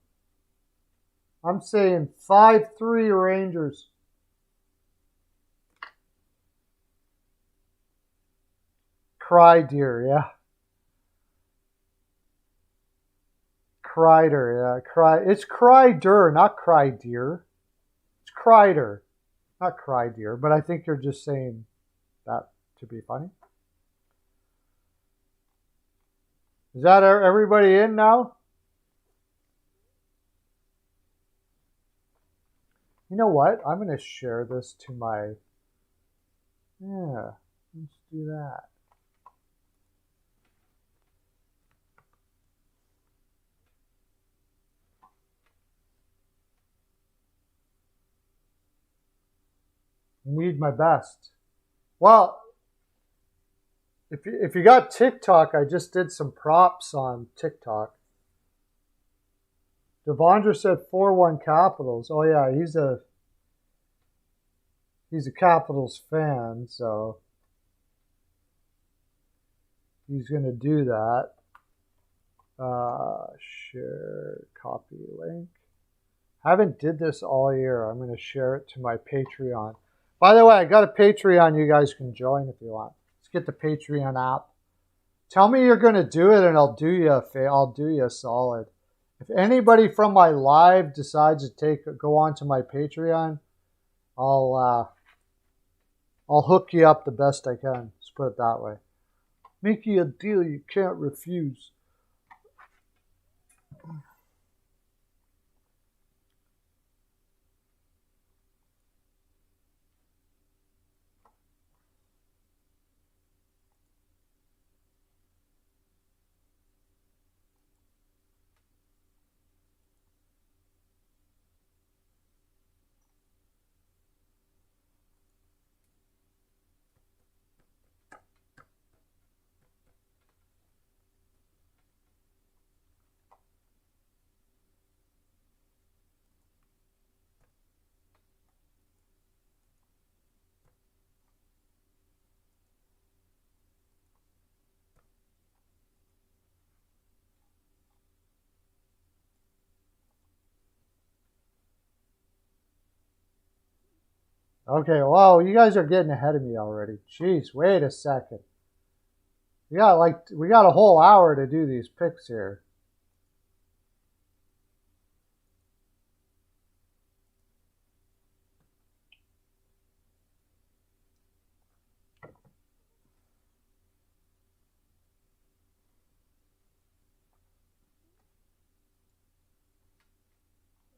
I'm saying 5-3 Rangers. Cry deer, yeah. Kreider, yeah. It's Kreider, not cry deer. It's Kreider, not cry deer. But I think you're just saying that to be funny. Is that everybody in now? You know what? I'm going to share this to my... Yeah, let's do that. Need my best. Well, if you got TikTok, I just did some props on TikTok. Devondra said 4-1 Capitals. Oh yeah, he's a Capitals fan, so he's gonna do that. Share, copy link. Haven't did this all year. I'm gonna share it to my Patreon. By the way, I got a Patreon you guys can join if you want. Let's get the Patreon app. Tell me you're going to do it and I'll do you a solid. If anybody from my live decides to go on to my Patreon, I'll hook you up the best I can. Let's put it that way. Make you a deal you can't refuse. Okay, well, you guys are getting ahead of me already. Jeez, wait a second. We got a whole hour to do these picks here.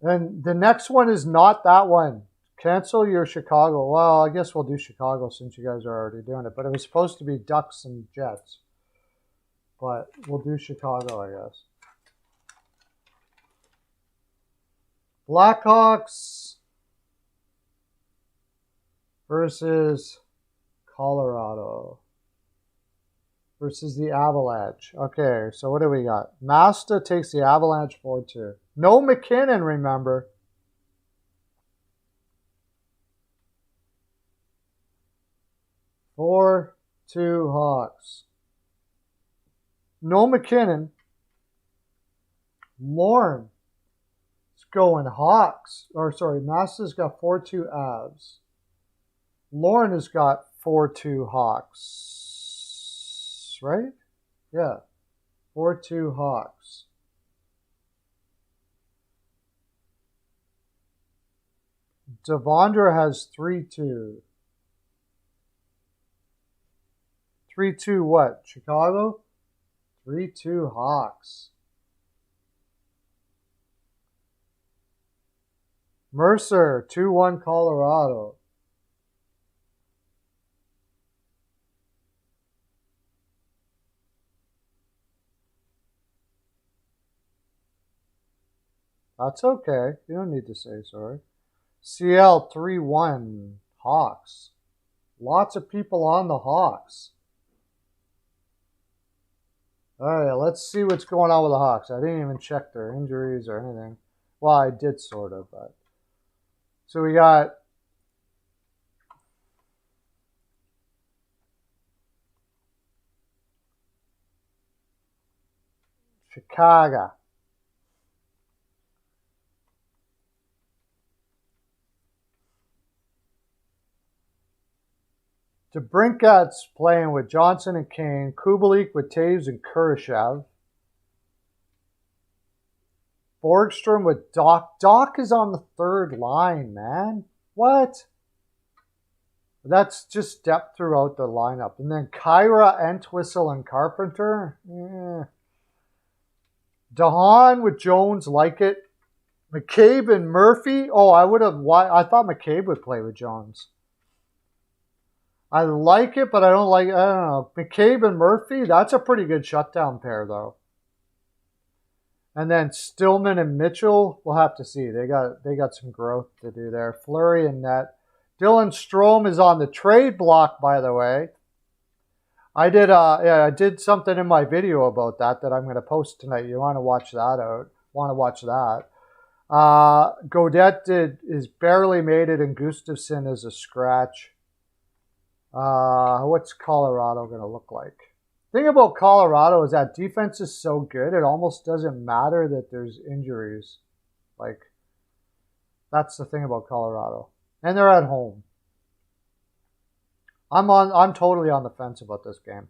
And the next one is not that one. Cancel your Chicago. Well, I guess we'll do Chicago since you guys are already doing it. But it was supposed to be Ducks and Jets. But we'll do Chicago, I guess. Blackhawks versus Colorado versus the Avalanche. Okay, so what do we got? Masta takes the Avalanche 4-2. No McKinnon, remember. Four, 2 Hawks. No McKinnon. Lauren is going Hawks. Or sorry, Masta's got 4-2 Avs. Lauren has got 4-2 Hawks. Right? Yeah. 4-2 Hawks. Devondra has 3-2. 3-2 what? Chicago? 3-2 Hawks. Mercer, 2-1 Colorado. That's okay. You don't need to say sorry. CL 3-1 Hawks. Lots of people on the Hawks. All right, let's see what's going on with the Hawks. I didn't even check their injuries or anything. Well, I did sort of, but. So we got Chicago. DeBrincat's playing with Johnson and Kane. Kubalik with Taves and Kurashev. Borgstrom with Doc. Doc is on the third line, man. What? That's just depth throughout the lineup. And then Kyra, Entwistle, and Carpenter. DeHaan with Jones, like it. McCabe and Murphy. Oh, I thought McCabe would play with Jones. I like it, but I don't know. McCabe and Murphy, that's a pretty good shutdown pair, though. And then Stillman and Mitchell, we'll have to see. They got some growth to do there. Fleury and net. Dylan Strome is on the trade block, by the way. I did something in my video about that I'm going to post tonight. You want to watch that. Gaudette is barely made it, and Gustafsson is a scratch. What's Colorado going to look like? The thing about Colorado is that defense is so good, it almost doesn't matter that there's injuries. Like, that's the thing about Colorado. And they're at home. I'm totally on the fence about this game.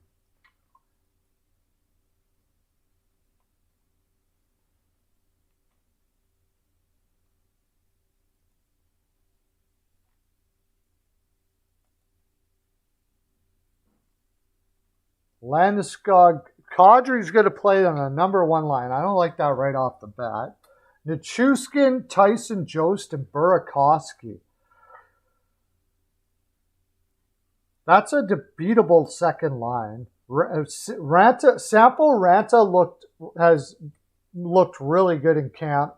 Landeskog, Kadri's going to play on the number 1 line. I don't like that right off the bat. Nichushkin, Tyson Jost, and Burakovsky. That's a debeatable second line. Sample Ranta has looked really good in camp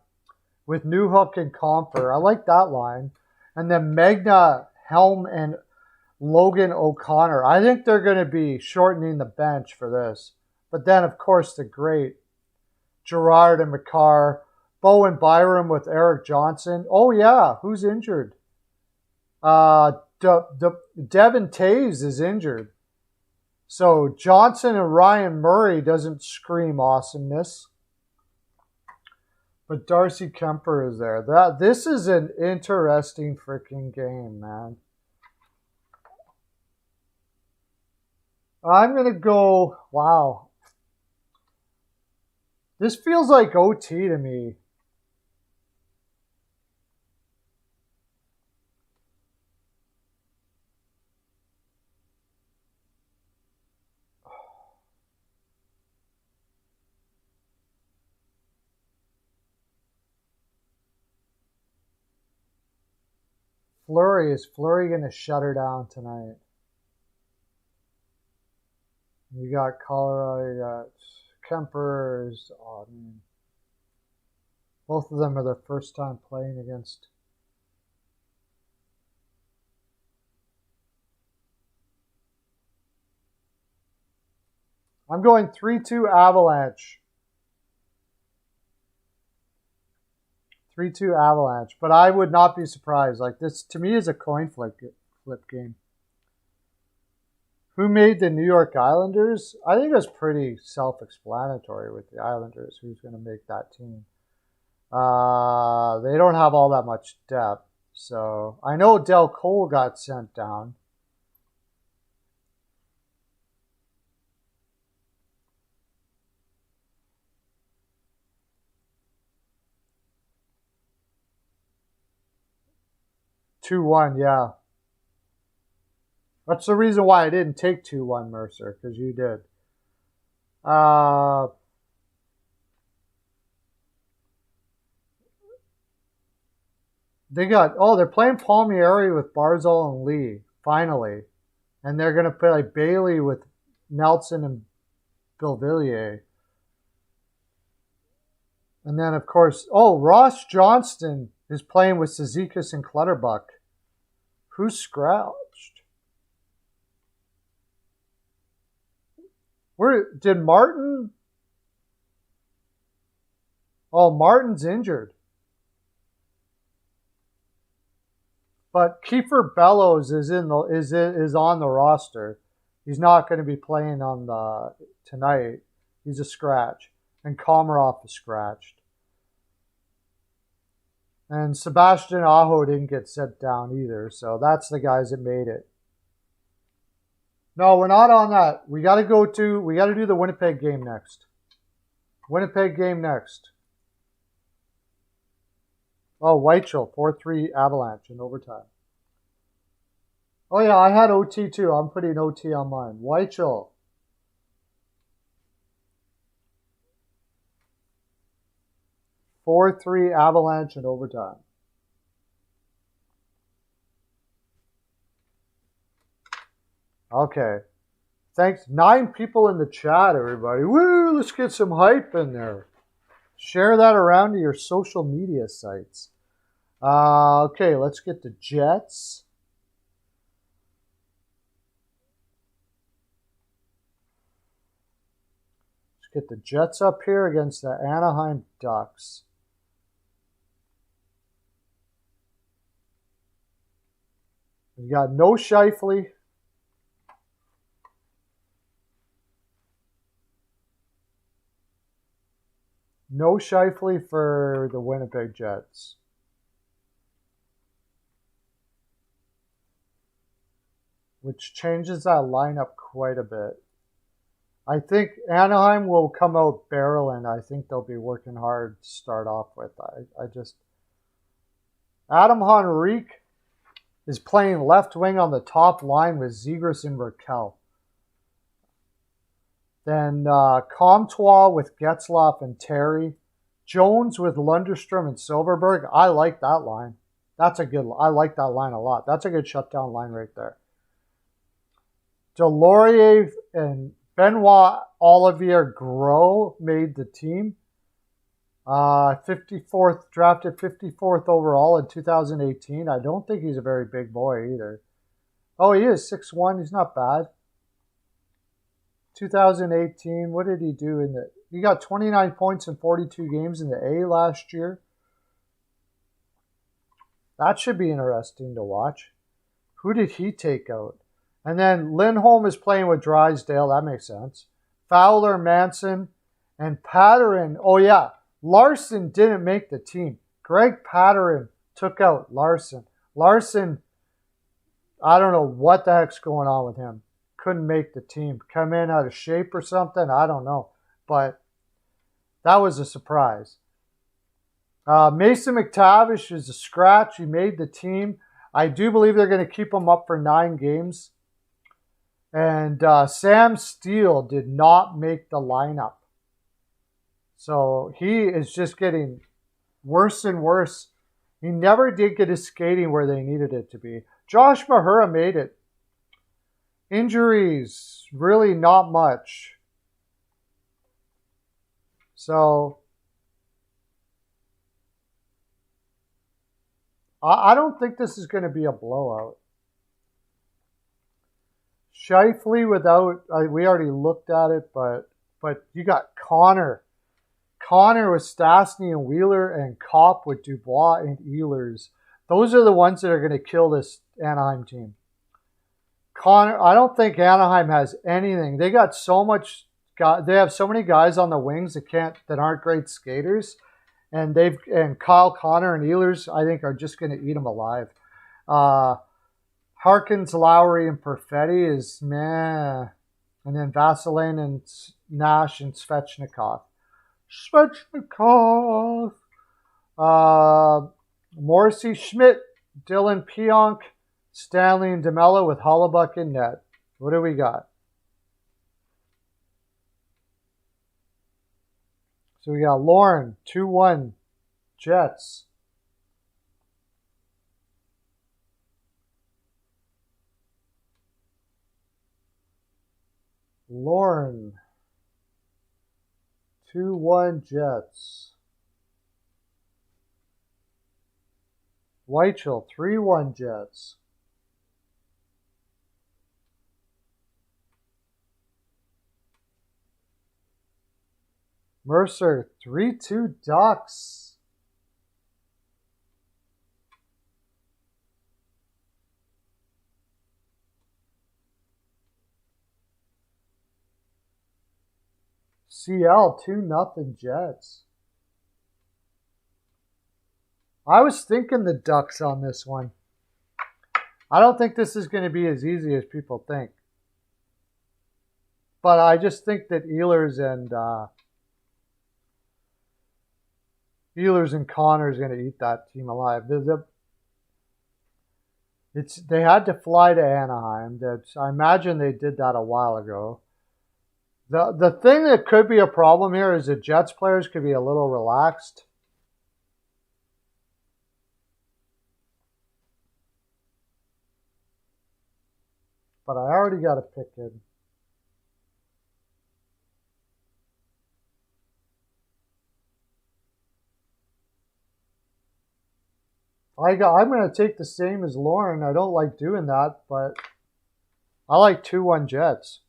with Newhook and Comfer. I like that line. And then Magna, Helm, and Logan O'Connor. I think they're going to be shortening the bench for this. But then, of course, the great Gerard and McCarr. Bowen Byram with Eric Johnson. Oh, yeah. Who's injured? Devin Taves is injured. So Johnson and Ryan Murray doesn't scream awesomeness. But Darcy Kemper is there. This is an interesting freaking game, man. I'm going to go, wow. This feels like OT to me. Is Fleury going to shut her down tonight? You got Colorado, you got Kempers. Oh, man. Both of them are their first time playing against. I'm going 3-2 Avalanche. 3-2 Avalanche. But I would not be surprised. Like, this, to me, is a coin flip game. Who made the New York Islanders? I think it was pretty self-explanatory with the Islanders. Who's going to make that team? They don't have all that much depth. So, I know Del Cole got sent down. Two-one, yeah. That's the reason why I didn't take 2-1 Mercer, because you did. They're playing Palmieri with Barzal and Lee, finally. And they're going to play Bailey with Nelson and Bilvilliers. And then, of course, Ross Johnston is playing with Cizikas and Clutterbuck. Who's scratched? Did Martin? Oh, Martin's injured. But Kiefer Bellows is on the roster. He's not going to be playing on tonight. He's a scratch, and Komarov is scratched. And Sebastian Aho didn't get sent down either, so that's the guys that made it. No, we're not on that. We got to do the Winnipeg game next. Winnipeg game next. Oh, Weichel, 4-3 Avalanche in overtime. Oh, yeah, I had OT too. I'm putting OT on mine. Weichel. (4-3) Avalanche in overtime. Okay. Thanks. 9 people in the chat, everybody. Woo, let's get some hype in there. Share that around to your social media sites. Okay, let's get the Jets. Let's get the Jets up here against the Anaheim Ducks. We got no Scheifele. No Scheifele for the Winnipeg Jets. Which changes that lineup quite a bit. I think Anaheim will come out barreling. I think they'll be working hard to start off with. Adam Henrique is playing left wing on the top line with Zegras and Raquel. Then Comtois with Getzlaf and Terry. Jones with Lundstrom and Silverberg. I like that line. I like that line a lot. That's a good shutdown line right there. Delorier and Benoit Olivier Gros made the team. 54th, drafted 54th overall in 2018. I don't think he's a very big boy either. Oh, he is 6'1". He's not bad. 2018, what did he do he got 29 points in 42 games in the A last year. That should be interesting to watch. Who did he take out? And then Lindholm is playing with Drysdale. That makes sense. Fowler, Manson, and Patterin. Oh, yeah. Larson didn't make the team. Greg Patterin took out Larson. Larson, I don't know what the heck's going on with him. couldn't make the team. Come in out of shape or something. I don't know. But that was a surprise. Mason McTavish is a scratch. He made the team. I do believe they're going to keep him up for 9 games. And Sam Steele did not make the lineup. So he is just getting worse and worse. He never did get his skating where they needed it to be. Josh Mahura made it. Injuries, really not much. So I don't think this is going to be a blowout. Scheifele without, we already looked at it, but you got Connor. Connor with Stastny and Wheeler, and Kopp with Dubois and Ehlers. Those are the ones that are going to kill this Anaheim team. Connor, I don't think Anaheim has anything. They got so much. They have so many guys on the wings that aren't great skaters, and Kyle Connor and Ehlers, I think, are just going to eat them alive. Harkins, Lowry, and Perfetti is meh, and then Vaseline and Nash and Svechnikov. Morrissey, Schmidt, Dylan Pionk, Stanley, and DeMello with Hollebuck in net. What do we got? So we got Lauren, 2-1, Jets. Lauren, 2-1 Jets. Weichel, 3-1 Jets. Mercer, 3-2 Ducks. CL, 2-0 Jets. I was thinking the Ducks on this one. I don't think this is going to be as easy as people think. But I just think that Ehlers and Connor is going to eat that team alive. They had to fly to Anaheim. I imagine they did that a while ago. The thing that could be a problem here is the Jets players could be a little relaxed. But I already got a pick in. I'm going to take the same as Lauren. I don't like doing that, but I like 2-1 Jets.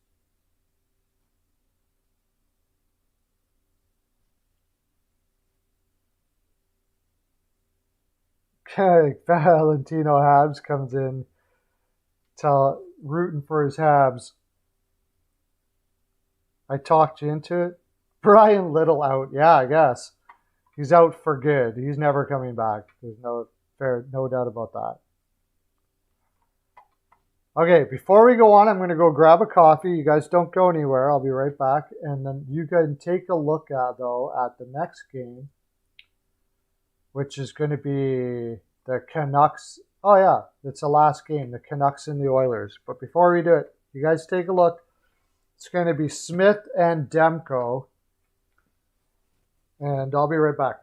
Okay, Valentino Habs comes in, rooting for his Habs. I talked you into it. Brian Little out. Yeah, I guess. He's out for good. He's never coming back. There's no doubt about that. Okay, before we go on, I'm going to go grab a coffee. You guys don't go anywhere. I'll be right back. And then you can take a look at the next game, which is going to be the Canucks. Oh, yeah, it's the last game, the Canucks and the Oilers. But before we do it, you guys take a look. It's going to be Smith and Demko. And I'll be right back.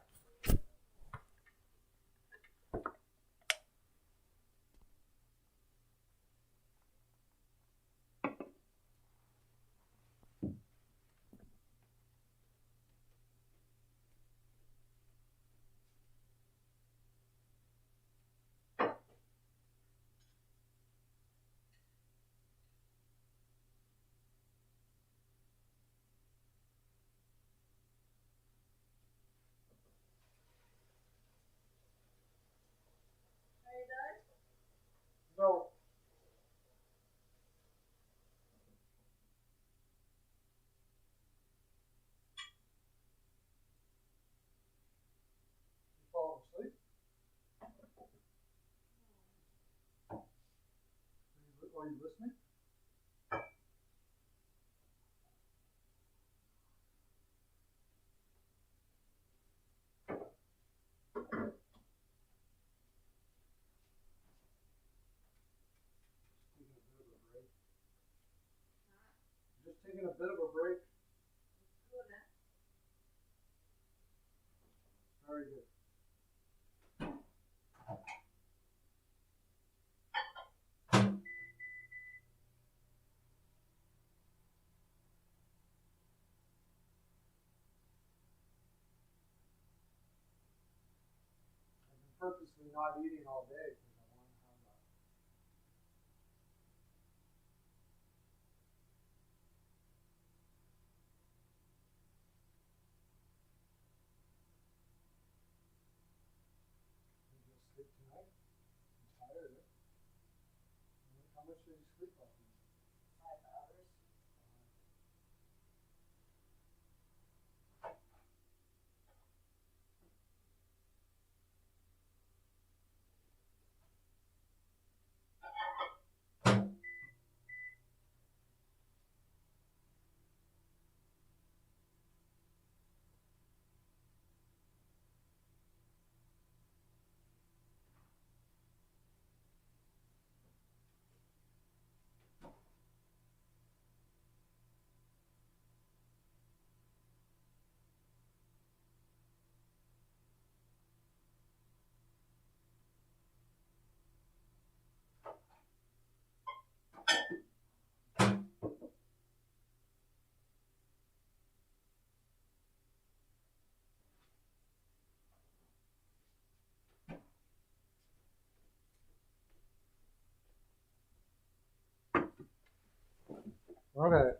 So, you fall asleep? Are you listening? taking a bit of a break. Very good. Purposely not eating all day because I want to have that. Did you sleep tonight? I'm tired. How much did you sleep last night? 5 hours. Okay.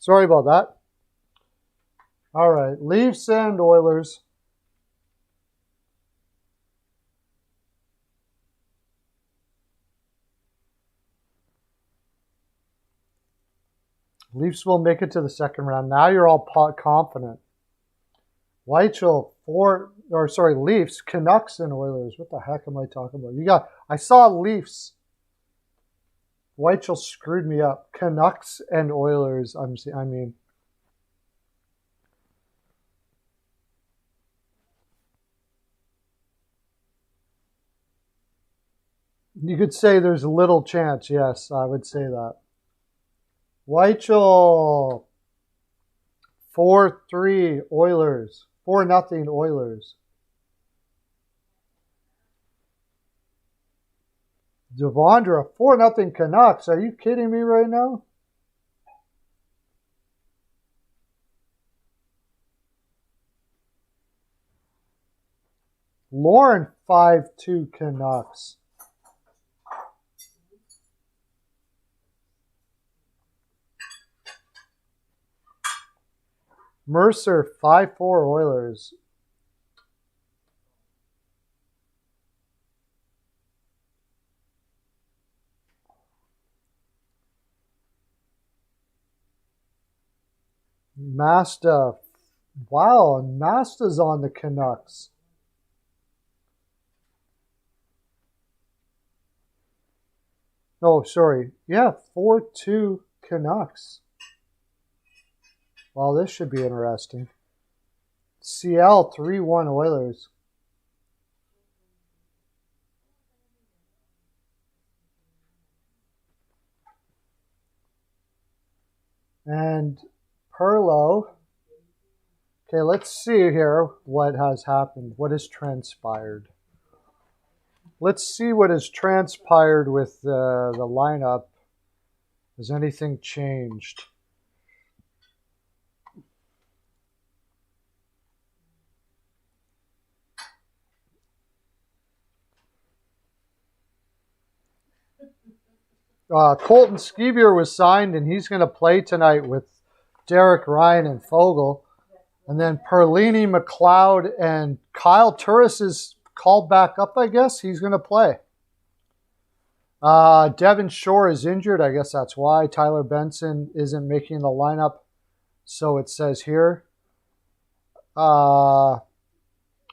Sorry about that. All right. Leafs and Oilers. Leafs will make it to the second round. Now you're all confident. Leafs, Canucks and Oilers. What the heck am I talking about? I saw Leafs. Weichel screwed me up. Canucks and Oilers. You could say there's a little chance. Yes, I would say that. Weichel, 4-3 Oilers. 4-0 Oilers. Devondra, 4-0 Canucks. Are you kidding me right now? Lauren, 5-2 Canucks. Mercer, 5-4 Oilers. Masta. Wow, Masta's on the Canucks. Oh, sorry. Yeah, 4-2 Canucks. Well, this should be interesting. CL, 3-1 Oilers. And Perlo. Okay, let's see here what has happened. What has transpired? Let's see what has transpired with the lineup. Has anything changed? Colton Skeever was signed, and he's going to play tonight with Derek Ryan and Fogle. And then Perlini, McLeod, and Kyle Turris is called back up, I guess. He's going to play. Devin Shore is injured. I guess that's why. Tyler Benson isn't making the lineup. So it says here.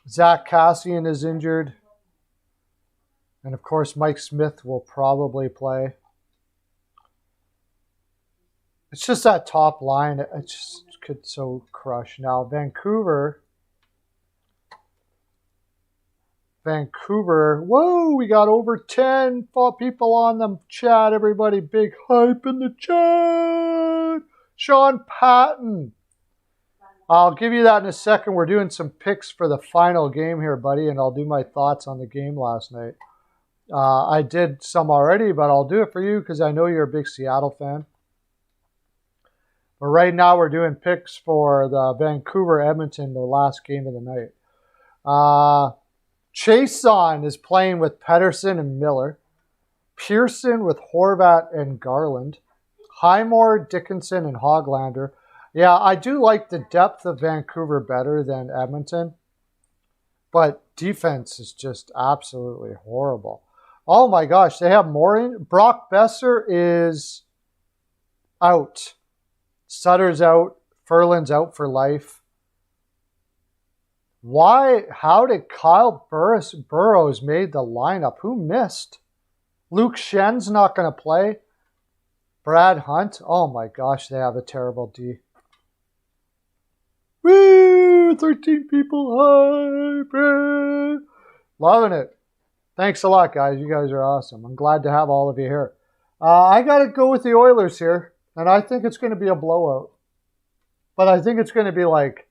Zach Cassian is injured. And, of course, Mike Smith will probably play. It's just that top line. It just could so crush. Now, Vancouver. Whoa, we got over 10 people on the chat. Everybody, big hype in the chat. Sean Patton. I'll give you that in a second. We're doing some picks for the final game here, buddy, and I'll do my thoughts on the game last night. I did some already, but I'll do it for you because I know you're a big Seattle fan. But right now we're doing picks for the Vancouver-Edmonton, the last game of the night. Chason is playing with Pettersson and Miller. Pearson with Horvat and Garland. Highmore, Dickinson, and Hoglander. Yeah, I do like the depth of Vancouver better than Edmonton. But defense is just absolutely horrible. Oh my gosh, they have more in. Brock Besser is out. Sutter's out. Ferland's out for life. Why? How did Kyle Burrows made the lineup? Who missed? Luke Shen's not going to play. Brad Hunt. Oh my gosh, they have a terrible D. Woo! 13 people. Hi, Brad. Loving it. Thanks a lot, guys. You guys are awesome. I'm glad to have all of you here. I got to go with the Oilers here, and I think it's going to be a blowout. But I think it's going to be like,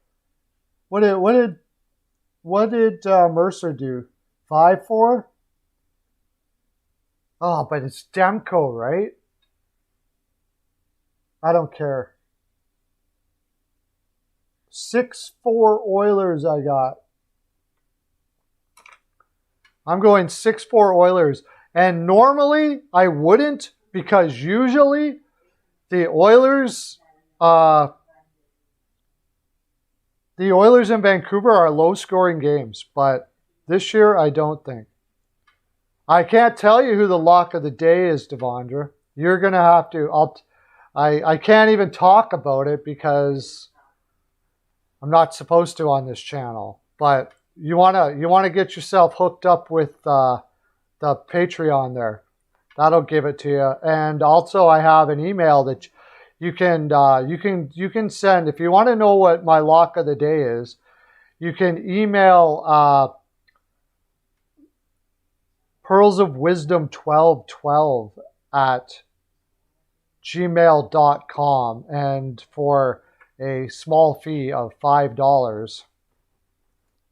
what did Mercer do? 5-4? Oh, but it's Demko, right? I don't care. 6-4 Oilers I got. I'm going 6-4 Oilers. And normally I wouldn't because usually the Oilers in Vancouver are low-scoring games. But this year I don't think. I can't tell you who the lock of the day is, Devondra. You're going to have to. I can't even talk about it because I'm not supposed to on this channel. But you wanna get yourself hooked up with the Patreon there. That'll give it to you. And also I have an email that you can send if you want to know what my lock of the day is. You can email pearlsofwisdom1212 at gmail.com, and for a small fee of $5,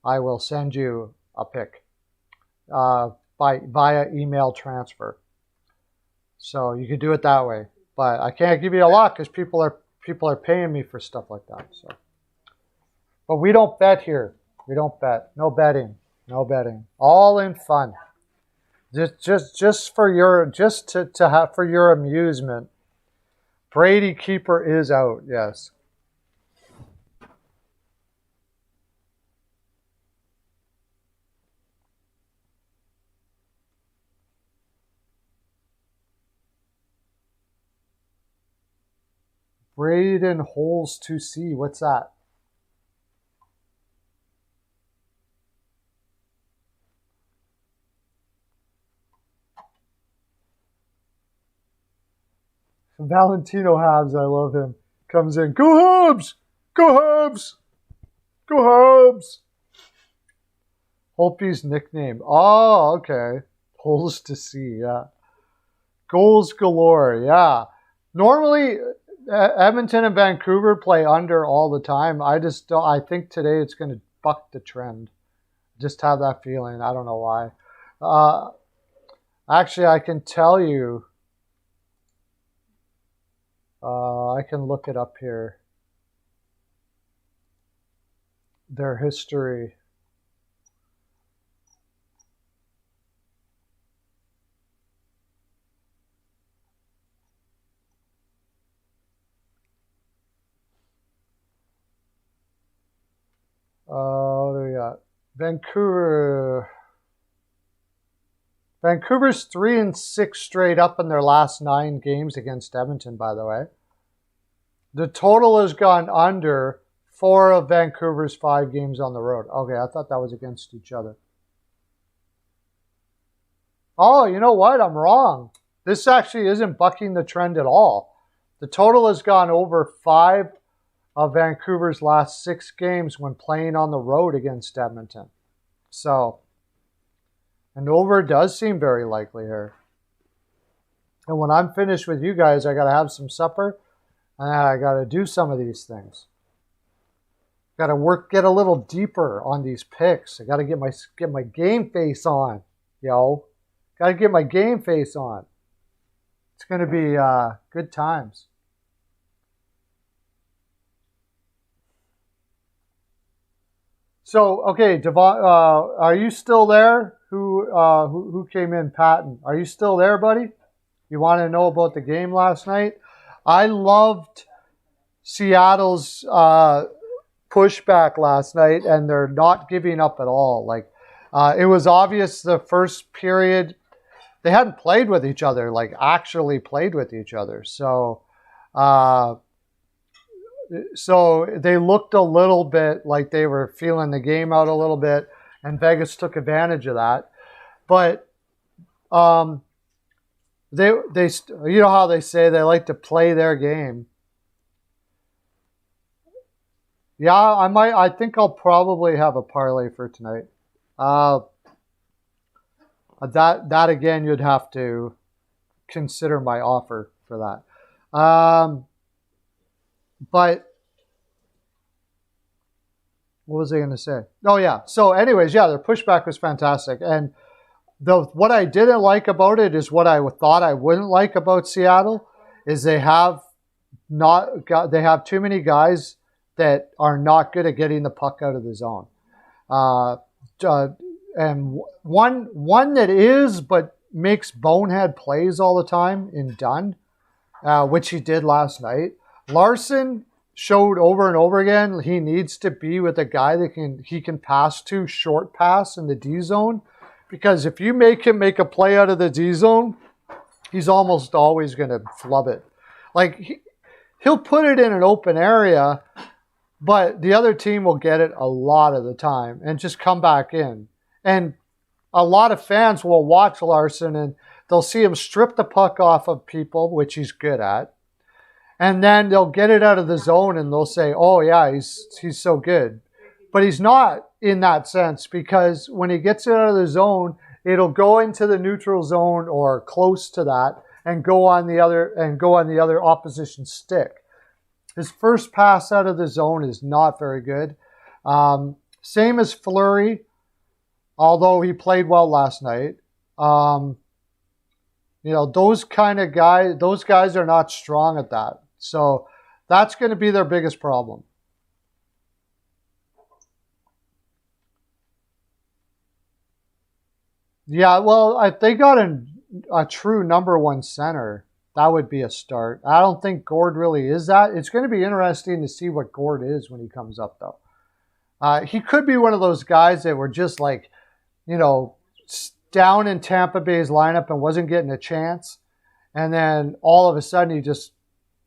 I will send you a pic via email transfer. So you can do it that way, but I can't give you a lot because people are paying me for stuff like that. So, but we don't bet here. We don't bet. No betting. No betting. All in fun. Just for your for your amusement. Brady Keeper is out. Yes. Braden Holes to see. What's that? Valentino Habs, I love him. Comes in. Go Habs! Go Habs! Go Habs! Holtby's nickname. Oh, okay. Holes to see, yeah. Goals galore, yeah. Normally, Edmonton and Vancouver play under all the time. I think today it's going to buck the trend. Just have that feeling. I don't know why. Actually, I can tell you. I can look it up here. Their history. What do we got? Vancouver. Vancouver's 3-6 straight up in their last 9 games against Edmonton, by the way. The total has gone under 4 of Vancouver's 5 games on the road. Okay, I thought that was against each other. Oh, you know what? I'm wrong. This actually isn't bucking the trend at all. The total has gone over 5 of Vancouver's last 6 games when playing on the road against Edmonton. So, an over does seem very likely here. And when I'm finished with you guys, I got to have some supper. And I got to do some of these things. Got to get a little deeper on these picks. I got to get my game face on, yo. Got to get my game face on. It's going to be good times. So, okay, Devon, are you still there? Who came in? Patton, are you still there, buddy? You want to know about the game last night? I loved Seattle's pushback last night, and they're not giving up at all. Like, it was obvious the first period they hadn't played with each other, like actually played with each other. So they looked a little bit like they were feeling the game out a little bit, and Vegas took advantage of that. But they you know how they say they like to play their game. Yeah, I think I'll probably have a parlay for tonight. That again, you'd have to consider my offer for that. But what was I going to say? Oh yeah. So, anyways, yeah, their pushback was fantastic, and what I didn't like about it is what I thought I wouldn't like about Seattle is they have too many guys that are not good at getting the puck out of the zone. And one that is, but makes bonehead plays all the time in Dunn, which he did last night. Larson showed over and over again he needs to be with a guy that he can pass to, short pass in the D zone, because if you make him make a play out of the D zone, he's almost always going to flub it. Like he'll put it in an open area, but the other team will get it a lot of the time and just come back in. And a lot of fans will watch Larson and they'll see him strip the puck off of people, which he's good at. And then they'll get it out of the zone and they'll say, oh yeah, he's so good. But he's not in that sense, because when he gets it out of the zone, it'll go into the neutral zone or close to that and go on the other opposition stick. His first pass out of the zone is not very good. Same as Fleury, although he played well last night. Those guys are not strong at that. So that's going to be their biggest problem. Yeah, well, if they got a true number one center, that would be a start. I don't think Gord really is that. It's going to be interesting to see what Gord is when he comes up, though. He could be one of those guys that were just like, down in Tampa Bay's lineup and wasn't getting a chance. And then all of a sudden he just,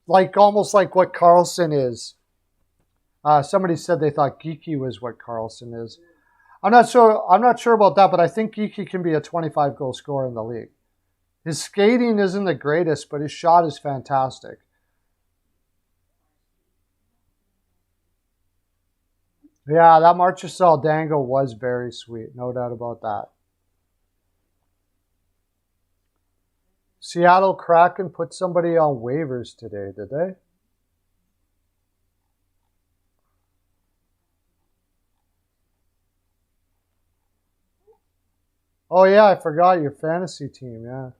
almost like what Carlson is. Somebody said they thought Geeky was what Carlson is. I'm not sure about that, but I think Geeky can be a 25-goal scorer in the league. His skating isn't the greatest, but his shot is fantastic. Yeah, that Marchessault Dango was very sweet. No doubt about that. Seattle Kraken put somebody on waivers today, did they? Oh, yeah, I forgot your fantasy team, yeah.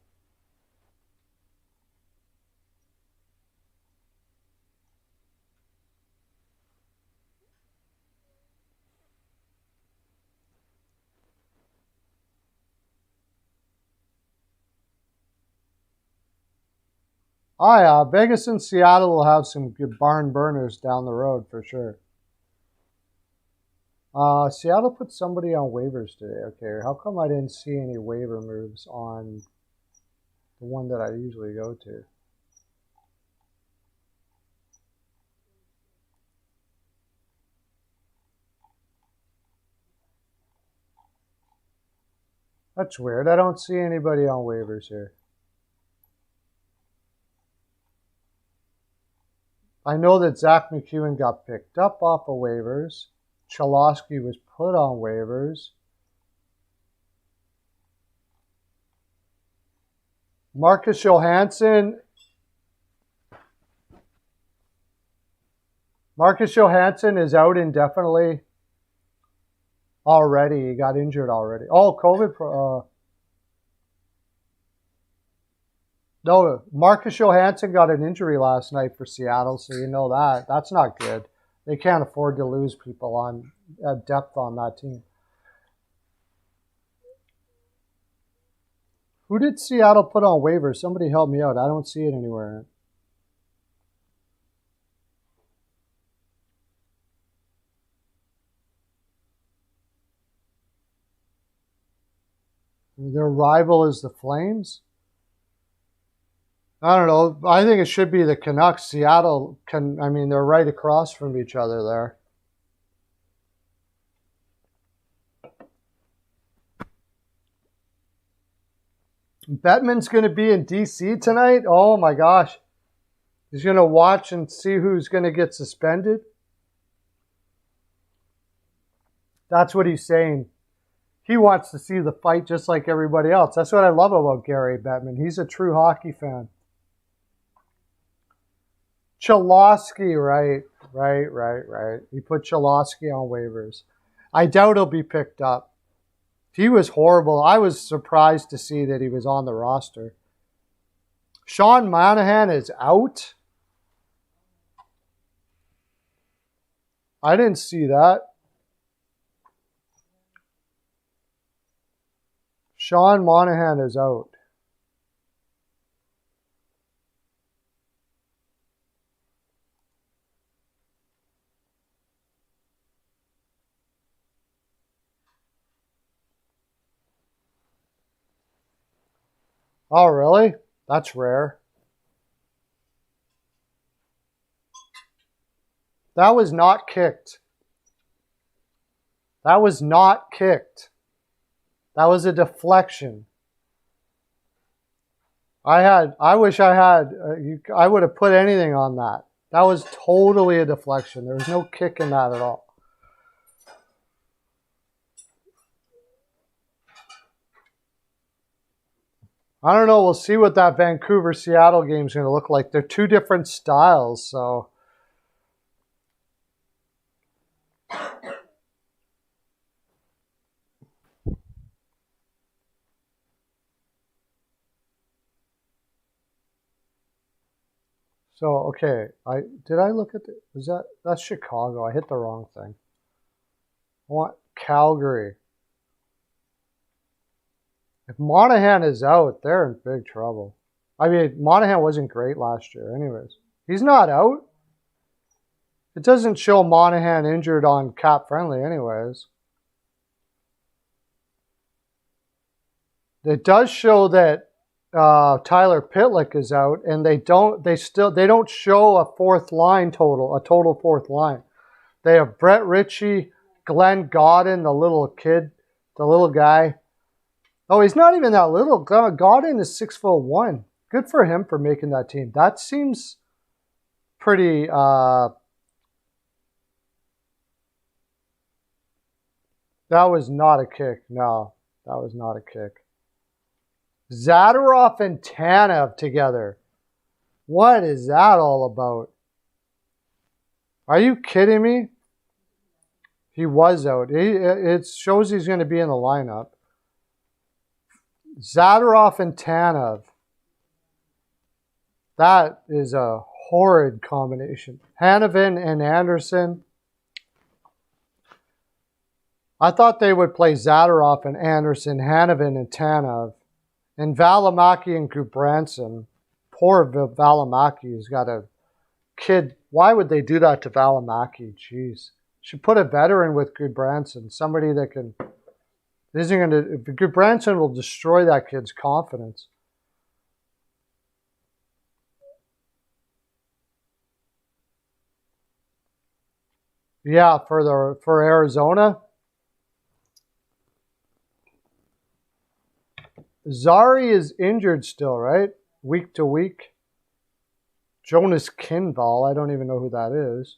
Oh, yeah, Vegas and Seattle will have some good barn burners down the road for sure. Seattle put somebody on waivers today. Okay, how come I didn't see any waiver moves on the one that I usually go to? That's weird. I don't see anybody on waivers here. I know that Zach McEwen got picked up off of waivers. Cholowski was put on waivers. Marcus Johansson, Marcus Johansson is out indefinitely already. He got injured already. Oh, COVID. No, Marcus Johansson got an injury last night for Seattle, so you know that. That's not good. They can't afford to lose people on depth on that team. Who did Seattle put on waivers? Somebody help me out. I don't see it anywhere. Their rival is the Flames? I don't know. I think it should be the Canucks. Seattle they're right across from each other there. Bettman's going to be in DC tonight? Oh my gosh. He's going to watch and see who's going to get suspended? That's what he's saying. He wants to see the fight just like everybody else. That's what I love about Gary Bettman. He's a true hockey fan. Cholowski, right. He put Cholowski on waivers. I doubt he'll be picked up. He was horrible. I was surprised to see that he was on the roster. Sean Monahan is out? I didn't see that. Sean Monahan is out. Oh, really? That's rare. That was not kicked. That was not kicked. That was a deflection. I wish I had, I would have put anything on that. That was totally a deflection. There was no kick in that at all. I don't know. We'll see what that Vancouver-Seattle game is going to look like. They're two different styles, so. So, okay. Did I look at that's Chicago. I hit the wrong thing. I want Calgary. If Monahan is out, they're in big trouble. I mean, Monahan wasn't great last year anyways. He's not out. It doesn't show Monahan injured on Cap Friendly anyways. It does show that Tyler Pitlick is out, and they don't show a total fourth line. They have Brett Ritchie, Glenn Godden, the little guy. Oh, he's not even that little. Godden is 6'1". Good for him for making that team. That seems pretty. That was not a kick. No, that was not a kick. Zadorov and Tanev together. What is that all about? Are you kidding me? He was out. It shows he's going to be in the lineup. Zadorov and Tanev. That is a horrid combination. Hanifin and Anderson. I thought they would play Zadorov and Anderson, Hanifin and Tanev, and Valimaki and Gudbranson. Poor Valimaki has got a kid. Why would they do that to Valimaki? Jeez. Should put a veteran with Gudbranson, somebody that can. Gudbranson will destroy that kid's confidence. Yeah, for Arizona. Zari is injured still, right? Week to week. Jonas Kinval, I don't even know who that is.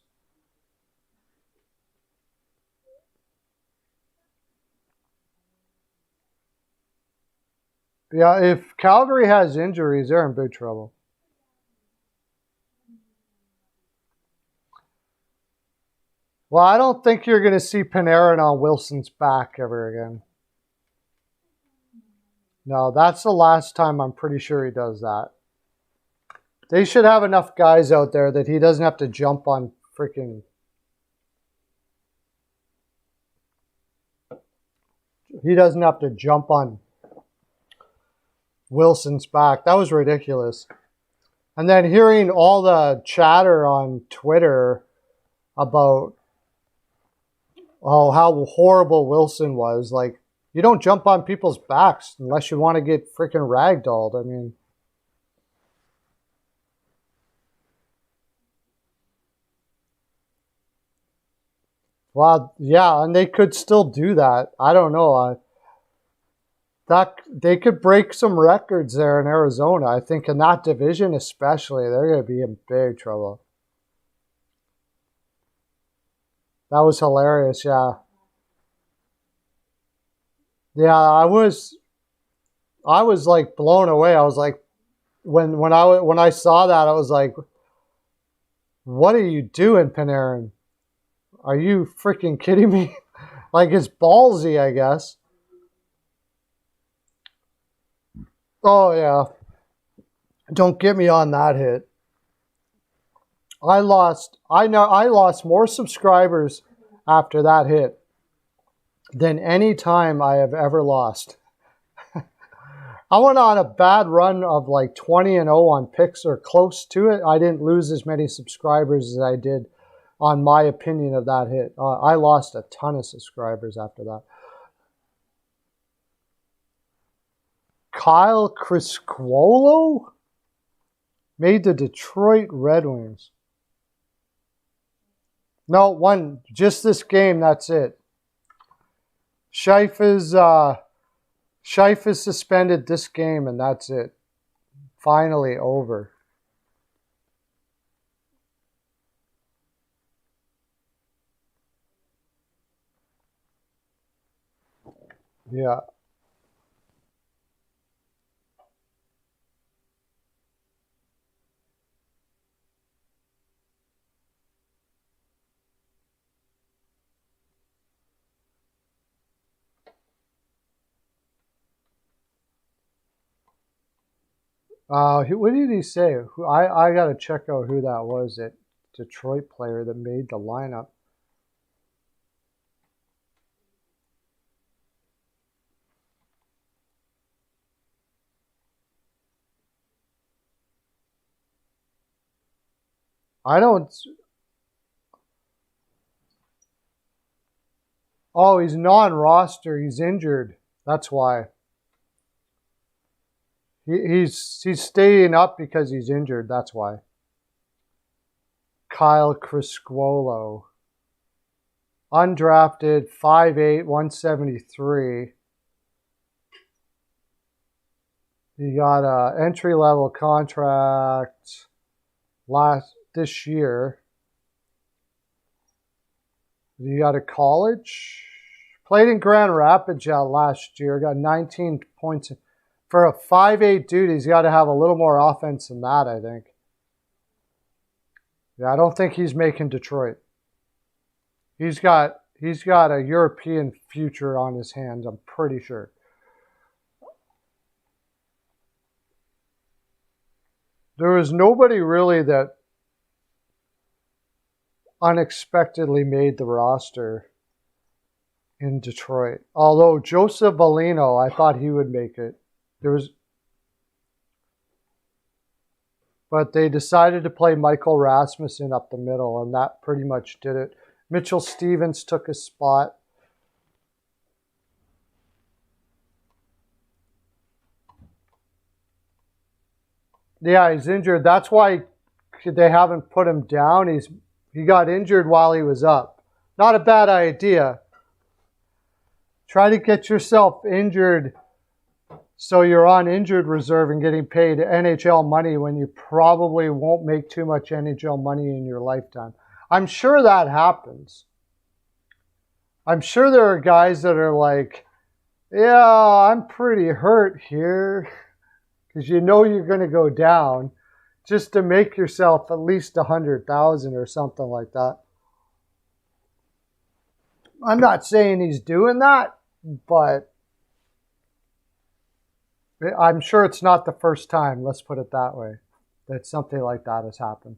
Yeah, if Calgary has injuries, they're in big trouble. Well, I don't think you're going to see Panarin on Wilson's back ever again. No, that's the last time I'm pretty sure he does that. They should have enough guys out there that he doesn't have to jump on freaking... He doesn't have to jump on Wilson's back. That was ridiculous. And then hearing all the chatter on Twitter about how horrible Wilson was. Like, you don't jump on people's backs unless you want to get freaking ragdolled. I mean... Well, yeah, and they could still do that. I don't know. That they could break some records there in Arizona. I think in that division especially, they're going to be in big trouble. That was hilarious, yeah. Yeah, I was like blown away. I was like, when I saw that, I was like, what are you doing, Panarin? Are you freaking kidding me? Like, it's ballsy, I guess. Oh, yeah. Don't get me on that hit. I lost more subscribers after that hit than any time I have ever lost. I went on a bad run of like 20-0 on picks or close to it. I didn't lose as many subscribers as I did on my opinion of that hit. I lost a ton of subscribers after that. Kyle Criscuolo made the Detroit Red Wings. No, just this game, that's it. Scheif is suspended this game, and that's it. Finally over. Yeah. What did he say? I got to check out who that was, that Detroit player that made the lineup. I don't... Oh, he's non-roster. He's injured. That's why. He's staying up because he's injured. That's why. Kyle Criscuolo. Undrafted, 5'8", 173. He got an entry-level contract this year. He got a college. Played in Grand Rapids last year. Got 19 points. For a 5'8" dude, he's got to have a little more offense than that, I think. Yeah, I don't think he's making Detroit. He's got a European future on his hands, I'm pretty sure. There was nobody really that unexpectedly made the roster in Detroit. Although Joseph Valino, I thought he would make it. But they decided to play Michael Rasmussen up the middle, and that pretty much did it. Mitchell Stevens took his spot. Yeah, he's injured. That's why they haven't put him down. He got injured while he was up. Not a bad idea. Try to get yourself injured so you're on injured reserve and getting paid NHL money when you probably won't make too much NHL money in your lifetime. I'm sure that happens. I'm sure there are guys that are like, yeah, I'm pretty hurt here, because you know you're going to go down just to make yourself at least $100,000 or something like that. I'm not saying he's doing that, but I'm sure it's not the first time, let's put it that way, that something like that has happened.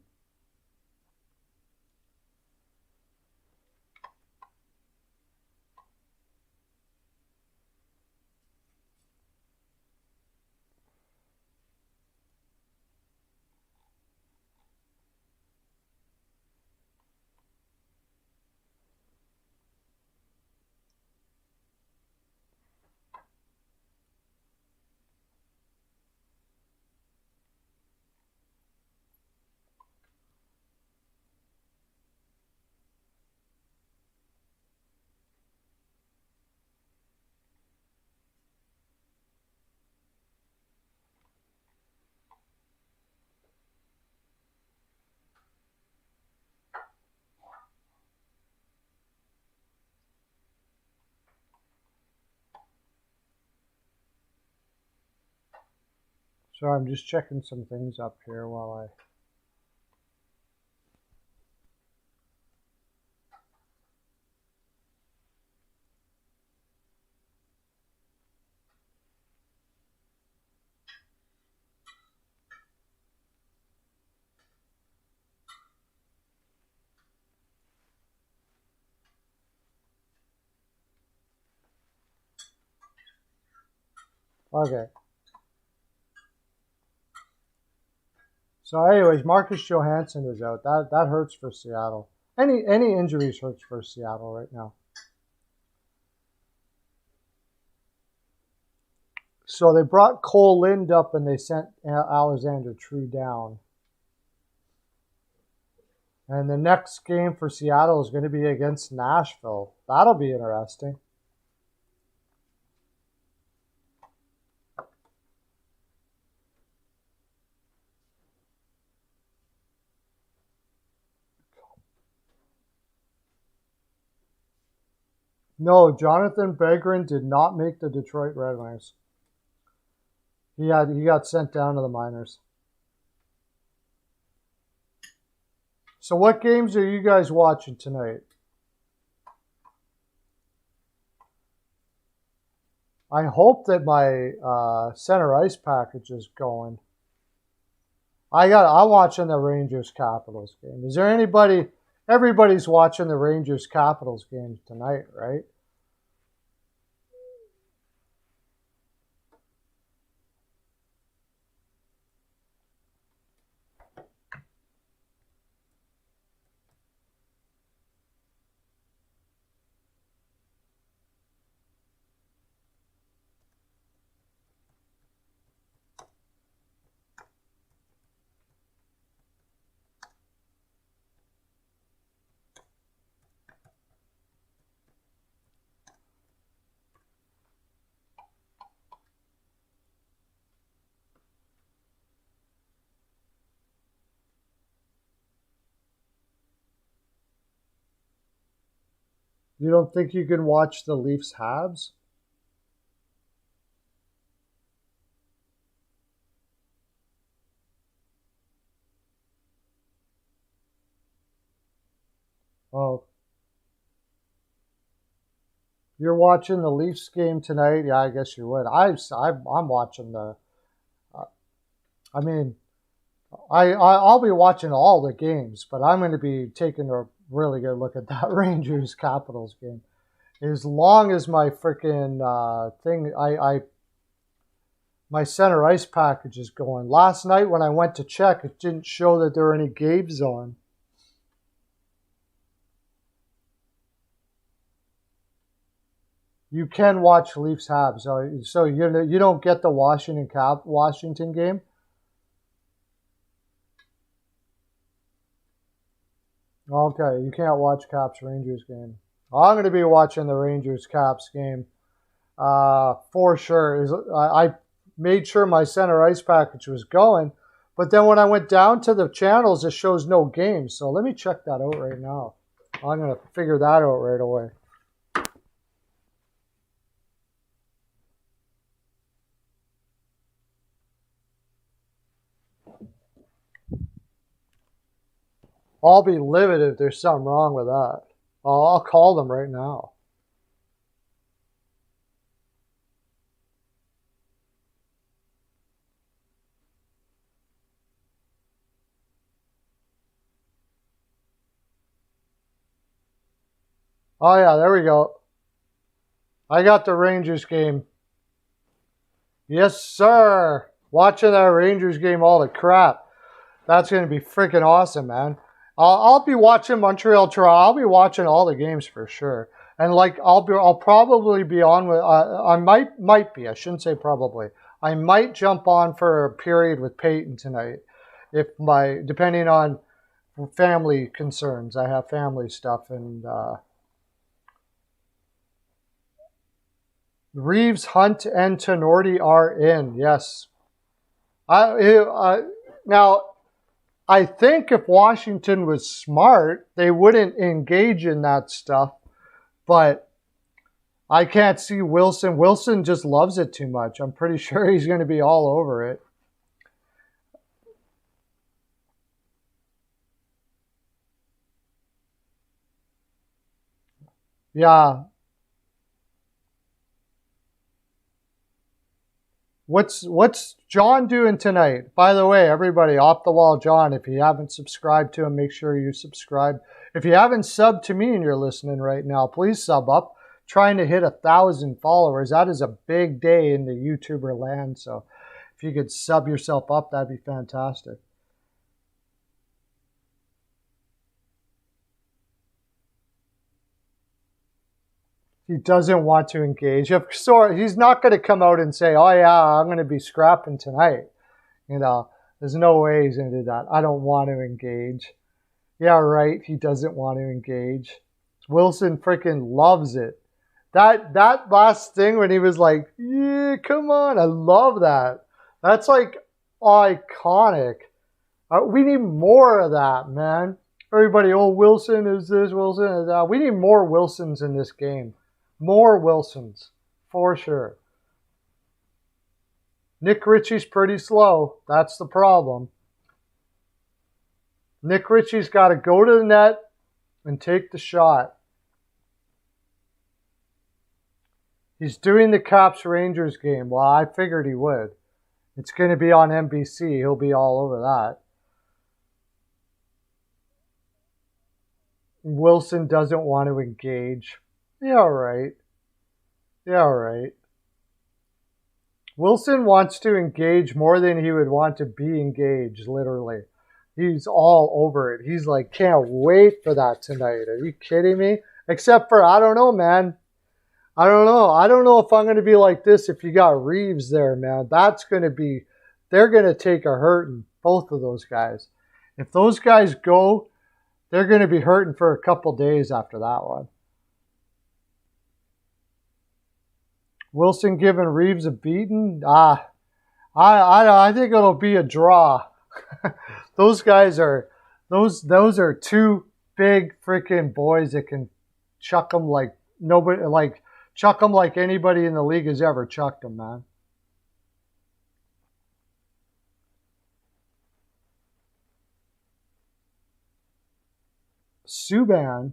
So I'm just checking some things up here while okay. So anyways, Marcus Johansson is out. That hurts for Seattle. Any injuries hurts for Seattle right now. So they brought Cole Lind up and they sent Alexander True down. And the next game for Seattle is going to be against Nashville. That'll be interesting. No, Jonathan Begrin did not make the Detroit Red Wings. He got sent down to the minors. So what games are you guys watching tonight? I hope that my center ice package is going. I'm watching the Rangers Capitals game. Is there anybody? Everybody's watching the Rangers Capitals game tonight, right? You don't think you can watch the Leafs Habs? Oh, you're watching the Leafs game tonight? Yeah, I guess you would. I'm watching the. I mean, I'll be watching all the games, but I'm going to be taking a really good look at that Rangers Capitals game. As long as my freaking thing, my center ice package is going. Last night when I went to check, it didn't show that there were any games on. You can watch Leafs Habs, so you don't get the Washington game. Okay, you can't watch Caps Rangers game. I'm going to be watching the Rangers Caps game for sure. I made sure my center ice package was going, but then when I went down to the channels, it shows no games. So let me check that out right now. I'm going to figure that out right away. I'll be livid if there's something wrong with that. I'll call them right now. Oh, yeah, there we go. I got the Rangers game. Yes, sir. Watching that Rangers game, all the crap. That's going to be freaking awesome, man. I'll be watching Montreal Toronto. I'll be watching all the games for sure. And like I'll probably be on with. I might be. I shouldn't say probably. I might jump on for a period with Peyton tonight, depending on family concerns. I have family stuff and. Reeves, Hunt, and Tenorti are in. Yes. Now, I think if Washington was smart, they wouldn't engage in that stuff. But I can't see Wilson. Wilson just loves it too much. I'm pretty sure he's going to be all over it. Yeah. What's John doing tonight? By the way, everybody, off the wall John, if you haven't subscribed to him, make sure you subscribe. If you haven't subbed to me and you're listening right now, please sub up. Trying to hit 1,000 followers. That is a big day in the YouTuber land. So if you could sub yourself up, that'd be fantastic. He doesn't want to engage. He's not going to come out and say, oh, yeah, I'm going to be scrapping tonight. There's no way he's going to do that. I don't want to engage. Yeah, right. He doesn't want to engage. Wilson freaking loves it. That last thing when he was like, yeah, come on. I love that. That's like iconic. We need more of that, man. Everybody, oh, Wilson is this, Wilson is that. We need more Wilsons in this game. More Wilsons, for sure. Nick Ritchie's pretty slow. That's the problem. Nick Ritchie's got to go to the net and take the shot. He's doing the Caps-Rangers game. Well, I figured he would. It's going to be on NBC. He'll be all over that. Wilson doesn't want to engage. Yeah, right. Yeah, right. Wilson wants to engage more than he would want to be engaged, literally. He's all over it. He's like, can't wait for that tonight. Are you kidding me? Except for, I don't know, man. I don't know. I don't know if I'm going to be like this if you got Reeves there, man. That's going to be, they're going to take a hurting, both of those guys. If those guys go, they're going to be hurting for a couple days after that one. Wilson giving Reeves a beating? I think it'll be a draw. Those guys are, those are two big freaking boys that can chuck them like nobody, like chuck them like anybody in the league has ever chucked them, man. Subban.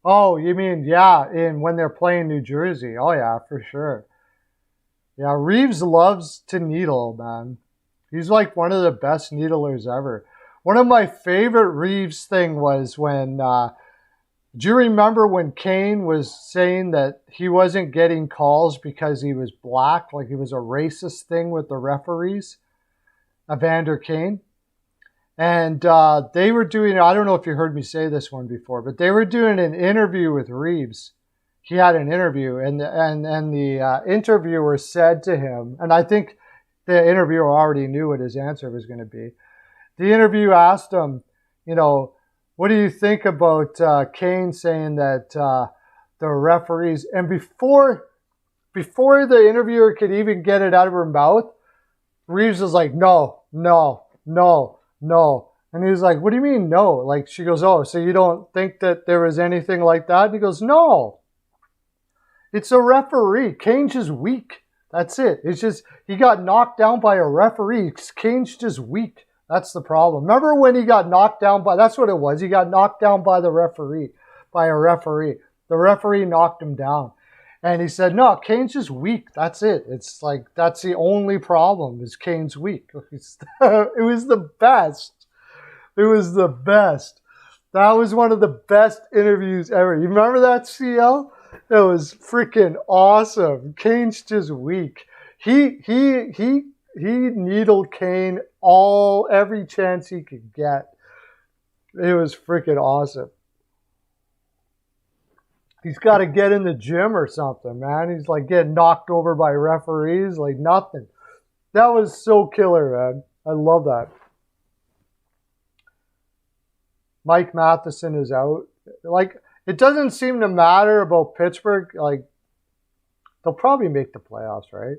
Oh, you mean, yeah, when they're playing New Jersey. Oh, yeah, for sure. Yeah, Reeves loves to needle, man. He's like one of the best needlers ever. One of my favorite Reeves thing was when, do you remember when Kane was saying that he wasn't getting calls because he was black, like he was a racist thing with the referees, Evander Kane? And they were doing, I don't know if you heard me say this one before, but they were doing an interview with Reeves. He had an interview, and the interviewer said to him, and I think the interviewer already knew what his answer was going to be. The interview asked him, what do you think about Kane saying that the referees, and before the interviewer could even get it out of her mouth, Reeves was like, no. And he was like, what do you mean no? Like, she goes, oh, so you don't think that there was anything like that? And he goes, no. It's a referee. Kane's just weak. That's it. It's just, he got knocked down by a referee. Kane's just weak. That's the problem. Remember when he got knocked down by, that's what it was. He got knocked down by a referee. The referee knocked him down. And he said, no, Kane's just weak. That's it. It's like, that's the only problem is Kane's weak. It was the best. It was the best. That was one of the best interviews ever. You remember that, CL? It was freaking awesome. Kane's just weak. He needled Kane every chance he could get. It was freaking awesome. He's got to get in the gym or something, man. He's like getting knocked over by referees like nothing. That was so killer, man. I love that. Mike Matheson is out. Like, it doesn't seem to matter about Pittsburgh. Like, they'll probably make the playoffs, right?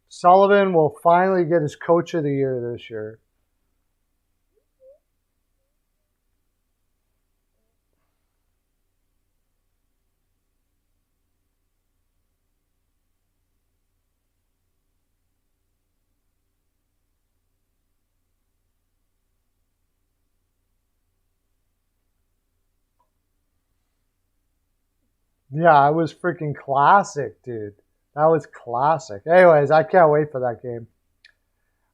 Sullivan will finally get his coach of the year this year. Yeah, it was freaking classic, dude. That was classic. Anyways, I can't wait for that game.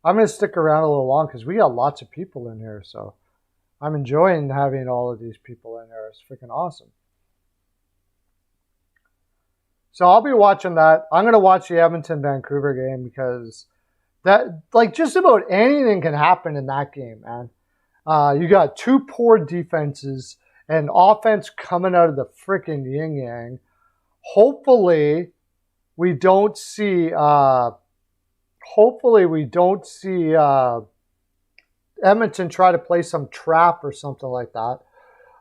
I'm going to stick around a little long because we got lots of people in here. So I'm enjoying having all of these people in here. It's freaking awesome. So I'll be watching that. I'm going to watch the Edmonton-Vancouver game because that, like, just about anything can happen in that game, man. You got two poor defenses and offense coming out of the freaking yin-yang. Hopefully, we don't see Edmonton try to play some trap or something like that.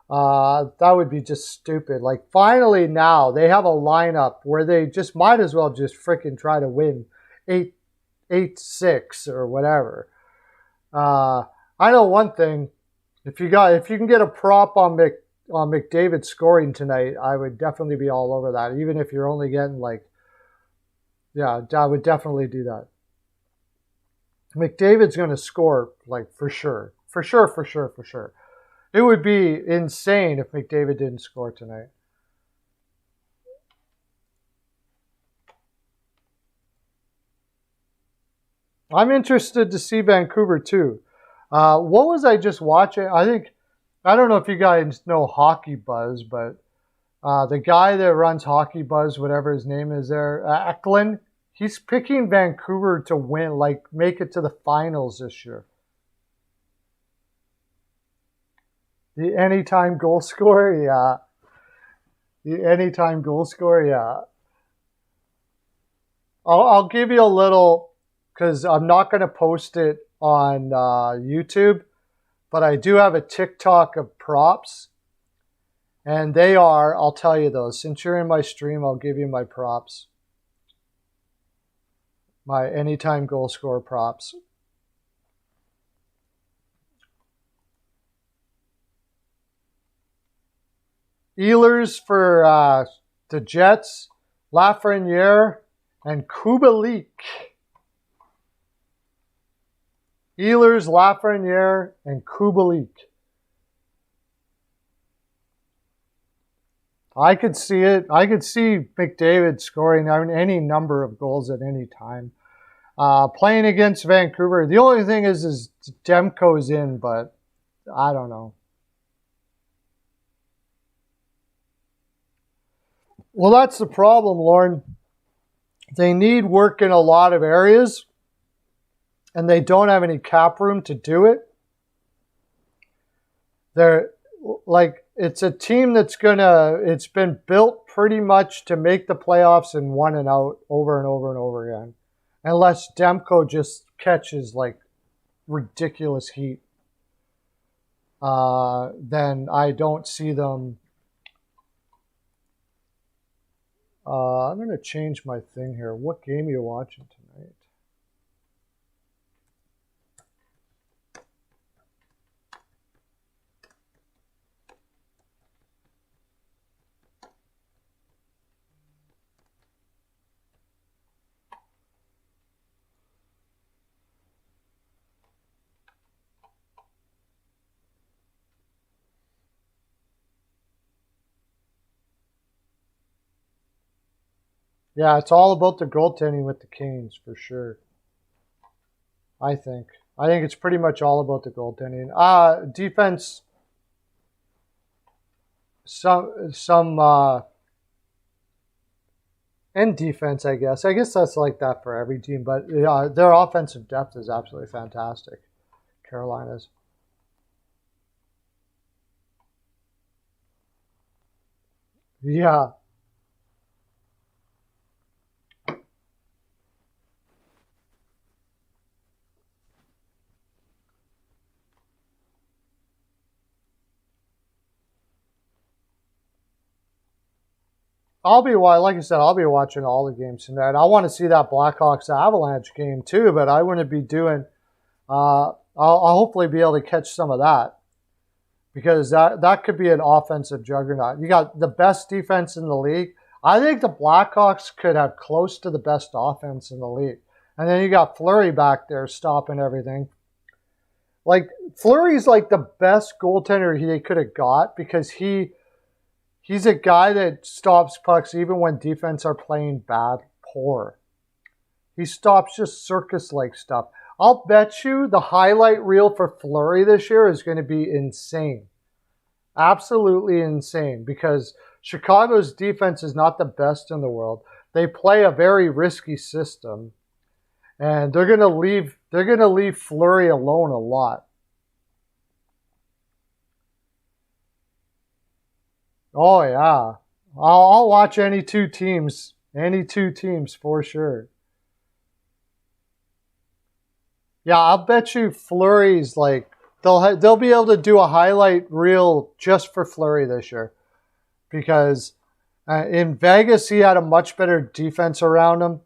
That would be just stupid. Like, finally now they have a lineup where they just might as well just freaking try to win 8-6 or whatever. I know one thing. If you can get a prop on McDavid scoring tonight, I would definitely be all over that. Even if you're only getting I would definitely do that. McDavid's going to score, like, for sure. For sure. It would be insane if McDavid didn't score tonight. I'm interested to see Vancouver too. What was I just watching? I don't know if you guys know Hockey Buzz, but the guy that runs Hockey Buzz, whatever his name is there, Eklund, he's picking Vancouver to win, like make it to the finals this year. The anytime goal scorer, yeah. The anytime goal scorer, yeah. I'll give you a little, because I'm not going to post it on YouTube, but I do have a TikTok of props. And they are, I'll tell you those. Since you're in my stream, I'll give you my props. My anytime goal scorer props. Ehlers for the Jets, Lafreniere, and Kubalik. Ehlers, Lafreniere, and Kubalik. I could see it. I could see McDavid scoring any number of goals at any time. Playing against Vancouver, the only thing is Demko's in, but I don't know. Well, that's the problem, Lauren. They need work in a lot of areas, and they don't have any cap room to do it. They're like, it's a team it's been built pretty much to make the playoffs and one and out over and over and over again. Unless Demko just catches like ridiculous heat, then I don't see them. I'm going to change my thing here. What game are you watching tonight? Yeah, it's all about the goaltending with the Canes, for sure. I think. I think it's pretty much all about the goaltending. Defense, and defense, I guess. I guess that's like that for every team, but their offensive depth is absolutely fantastic. Carolina's. Yeah. Like I said, I'll be watching all the games tonight. I want to see that Blackhawks Avalanche game too, but I wouldn't be doing. I'll hopefully be able to catch some of that because that could be an offensive juggernaut. You got the best defense in the league. I think the Blackhawks could have close to the best offense in the league, and then you got Fleury back there stopping everything. Like Fleury's like the best goaltender they could have got because he's a guy that stops pucks even when defense are playing poor. He stops just circus-like stuff. I'll bet you the highlight reel for Fleury this year is going to be insane. Absolutely insane because Chicago's defense is not the best in the world. They play a very risky system, and they're going to leave Fleury alone a lot. Oh yeah, I'll watch any two teams for sure. Yeah, I'll bet you Fleury's like they'll be able to do a highlight reel just for Fleury this year because in Vegas he had a much better defense around him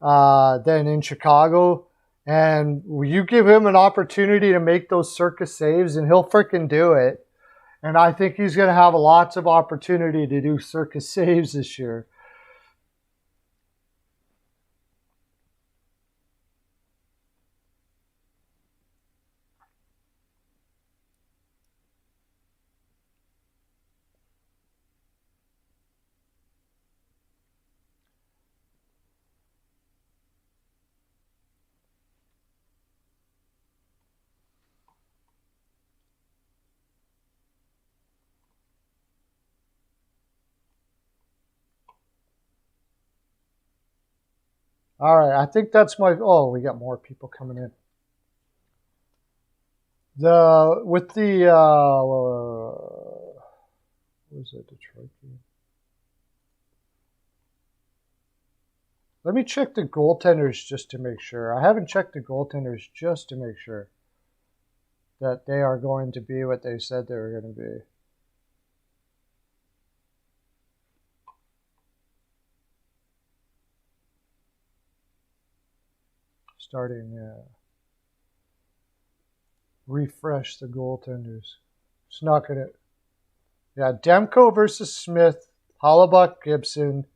than in Chicago, and you give him an opportunity to make those circus saves and he'll freaking do it. And I think he's going to have lots of opportunity to do circus saves this year. All right, I think that's my. Oh, we got more people coming in. With the where's that Detroit game? Let me check the goaltenders just to make sure. I haven't checked the goaltenders just to make sure that they are going to be what they said they were going to be. Starting, refresh the goaltenders. It's not going to. Yeah, Demko versus Smith, Hellebuyck, Gibson,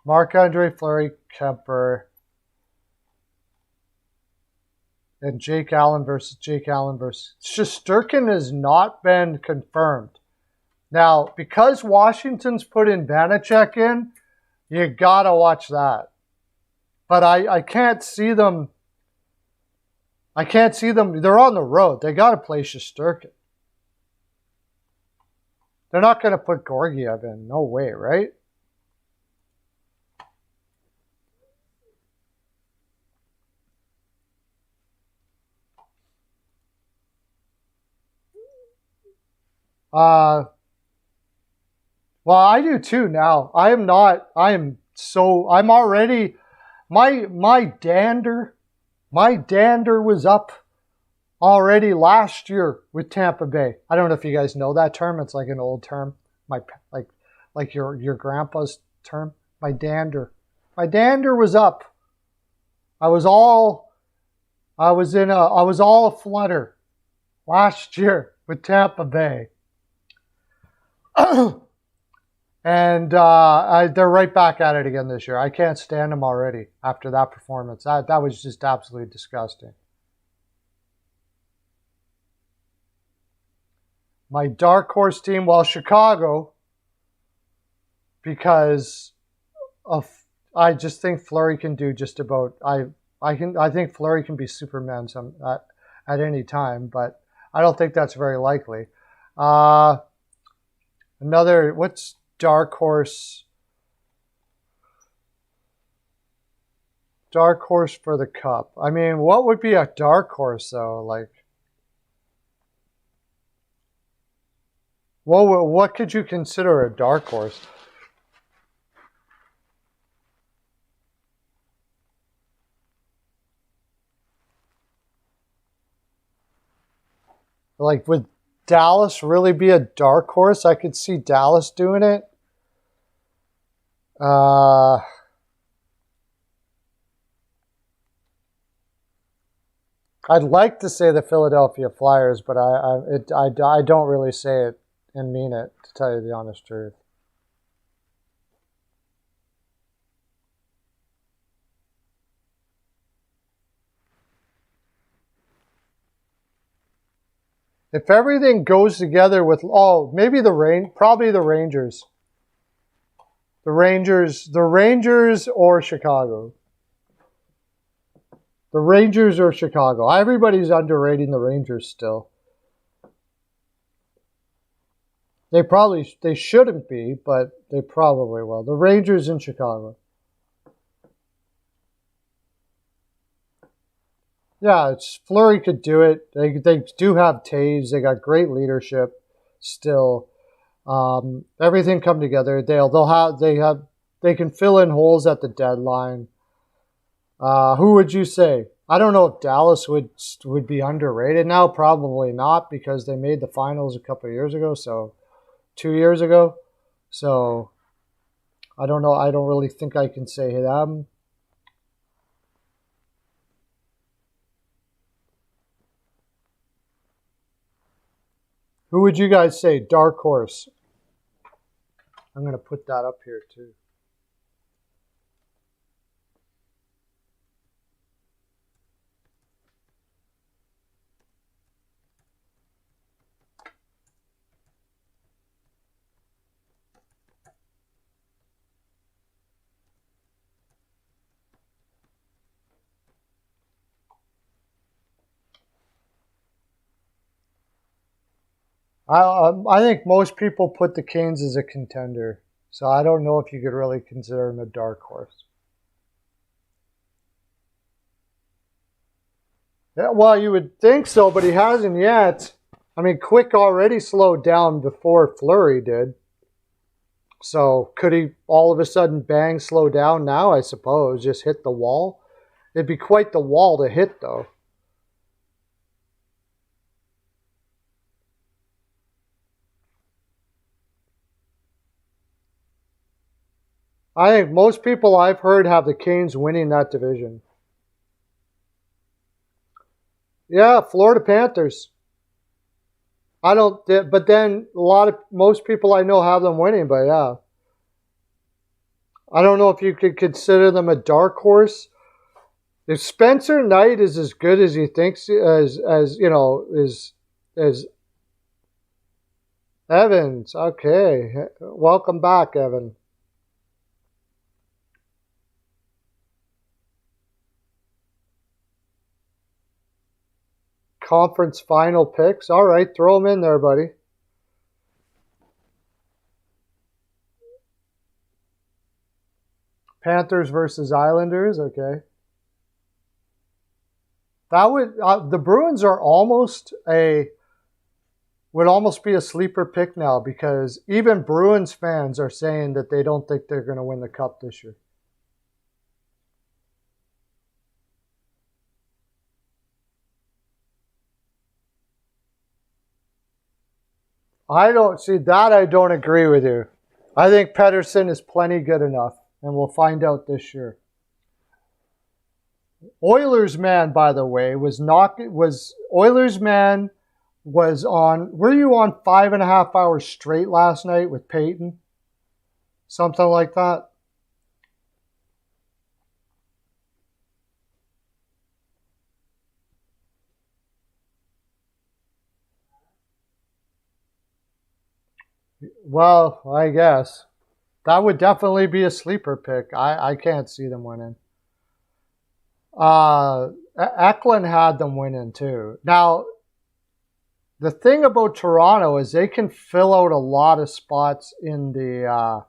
Marc-Andre Fleury, Kemper, and Jake Allen versus Shesterkin has not been confirmed. Now, because Washington's put in Vanacek in, you gotta watch that. But I can't see them. I can't see them. They're on the road. They got to play Shesterkin. They're not going to put Georgiev in. No way, right? Well, I do too now. I'm already. My dander was up already last year with Tampa Bay. I don't know if you guys know that term. It's like an old term. Like your grandpa's term. My dander was up. I was all a flutter last year with Tampa Bay. And they're right back at it again this year. I can't stand them already after that performance. That was just absolutely disgusting. My dark horse team, well, Chicago, because I just think Fleury can do just about. I think Fleury can be Superman at any time, but I don't think that's very likely. What's dark horse? Dark horse for the cup. I mean, what would be a dark horse though? Like, what could you consider a dark horse? Like, would Dallas really be a dark horse? I could see Dallas doing it. I'd like to say the Philadelphia Flyers, but I don't really say it and mean it, to tell you the honest truth. If everything goes together with, maybe probably the Rangers. The Rangers or Chicago. The Rangers or Chicago. Everybody's underrating the Rangers still. They shouldn't be, but they probably will. The Rangers in Chicago. Yeah, Fleury could do it. They do have Taves. They got great leadership still. Everything come together. They can fill in holes at the deadline. Who would you say? I don't know if Dallas would be underrated now. Probably not, because they made the finals a couple of years ago. So 2 years ago. So I don't know. I don't really think I can say them. Who would you guys say? Dark horse. I'm going to put that up here too. I think most people put the Canes as a contender, so I don't know if you could really consider them a dark horse. Yeah, well, you would think so, but he hasn't yet. I mean, Quick already slowed down before Fleury did. So could he all of a sudden bang slow down now? I suppose just hit the wall. It'd be quite the wall to hit, though. I think most people I've heard have the Canes winning that division. Yeah, Florida Panthers. I don't, but then most people I know have them winning, but yeah. I don't know if you could consider them a dark horse. If Spencer Knight is as good as he thinks, as Evans, okay. Welcome back, Evan. Conference final picks. All right, throw them in there, buddy. Panthers versus Islanders. Okay. That would the Bruins are would almost be a sleeper pick now, because even Bruins fans are saying that they don't think they're going to win the Cup this year. I don't agree with you. I think Pettersson is plenty good enough, and we'll find out this year. Oilers man, by the way, was on. Were you on 5.5 hours straight last night with Peyton? Something like that. Well, I guess that would definitely be a sleeper pick. I can't see them winning. Eklund had them winning too. Now, the thing about Toronto is they can fill out a lot of spots in the.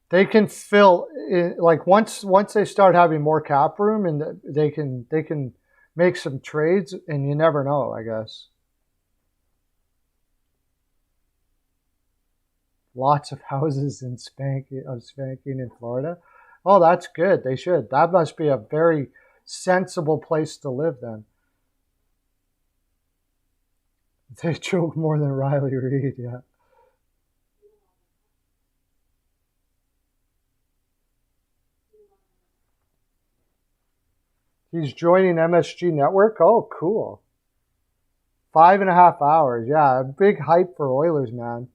They can fill in, like once they start having more cap room, and they can make some trades, and you never know, I guess. Lots of houses in spanking in Florida. Oh, that's good. They should. That must be a very sensible place to live then. They choke more than Riley Reid, yeah. He's joining MSG Network. Oh, cool. 5.5 hours. Yeah, big hype for Oilers, man.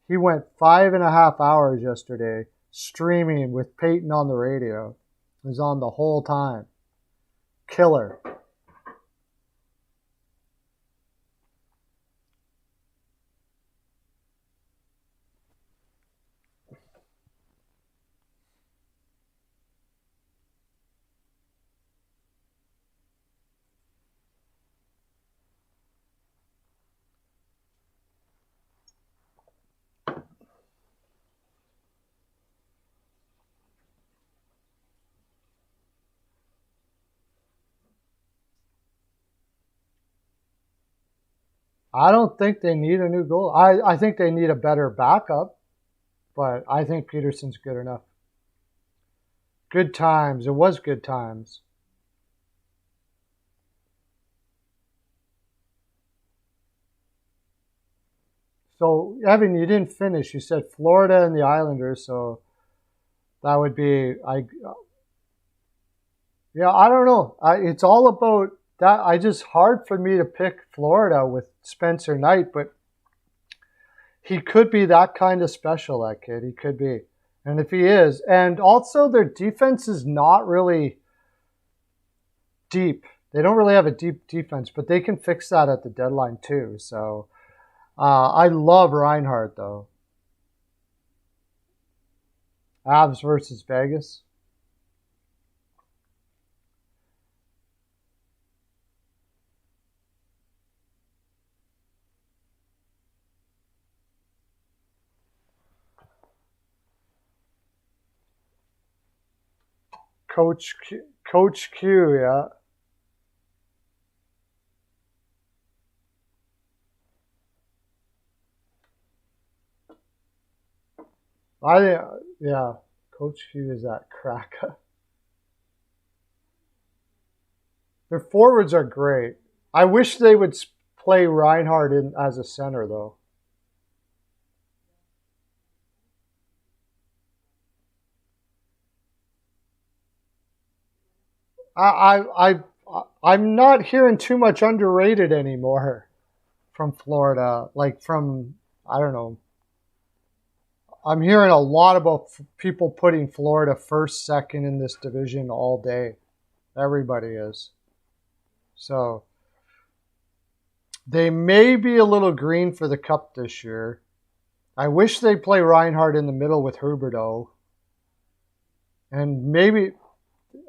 He went 5.5 hours yesterday streaming with Peyton on the radio. He was on the whole time. Killer. I don't think they need a new goal. I think they need a better backup, but I think Peterson's good enough. Good times. It was good times. So, Evan, you didn't finish. You said Florida and the Islanders, so that would be yeah, I don't know. It's all about that. Hard for me to pick Florida with Spencer Knight, but he could be that kind of special, that kid. He could be. And if he is, and also their defense is not really deep. They don't really have a deep defense, but they can fix that at the deadline too. So I love Reinhardt, though. Avs versus Vegas. Coach Q, yeah. Yeah, Coach Q is that cracker. Their forwards are great. I wish they would play Reinhardt in as a center, though. I'm not hearing too much underrated anymore from Florida. Like from, I don't know. I'm hearing a lot about people putting Florida first, second in this division all day. Everybody is. So they may be a little green for the cup this year. I wish they'd play Reinhardt in the middle with Huberdeau. And maybe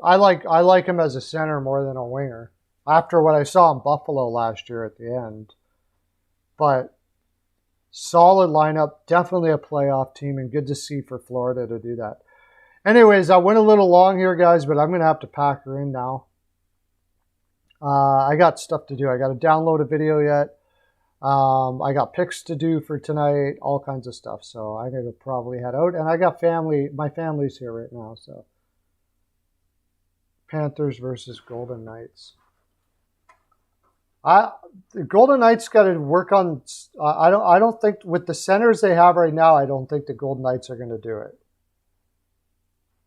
I like him as a center more than a winger after what I saw in Buffalo last year at the end. But solid lineup, definitely a playoff team, and good to see for Florida to do that. Anyways, I went a little long here, guys, but I'm going to have to pack her in now. I got stuff to do. I got to download a video yet. I got picks to do for tonight, all kinds of stuff. So I'm going to probably head out. And I got family. My family's here right now. So Panthers versus Golden Knights. The Golden Knights got to work on. I don't think with the centers they have right now. I don't think the Golden Knights are going to do it.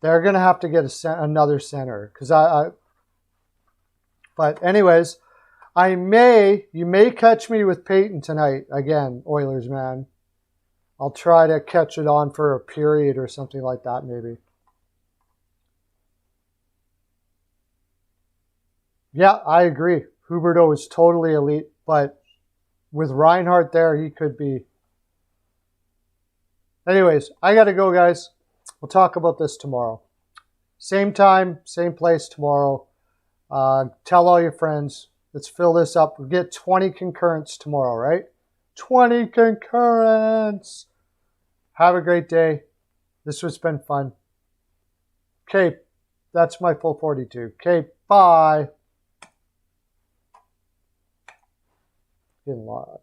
They're going to have to get another center because But anyways, you may catch me with Peyton tonight again, Oilers man. I'll try to catch it on for a period or something like that, maybe. Yeah, I agree. Huberdeau is totally elite, but with Reinhardt there, he could be. Anyways, I got to go, guys. We'll talk about this tomorrow. Same time, same place tomorrow. Tell all your friends. Let's fill this up. We'll get 20 concurrents tomorrow, right? 20 concurrents. Have a great day. This has been fun. Okay, that's my full 42. Okay, bye. Getting a lot.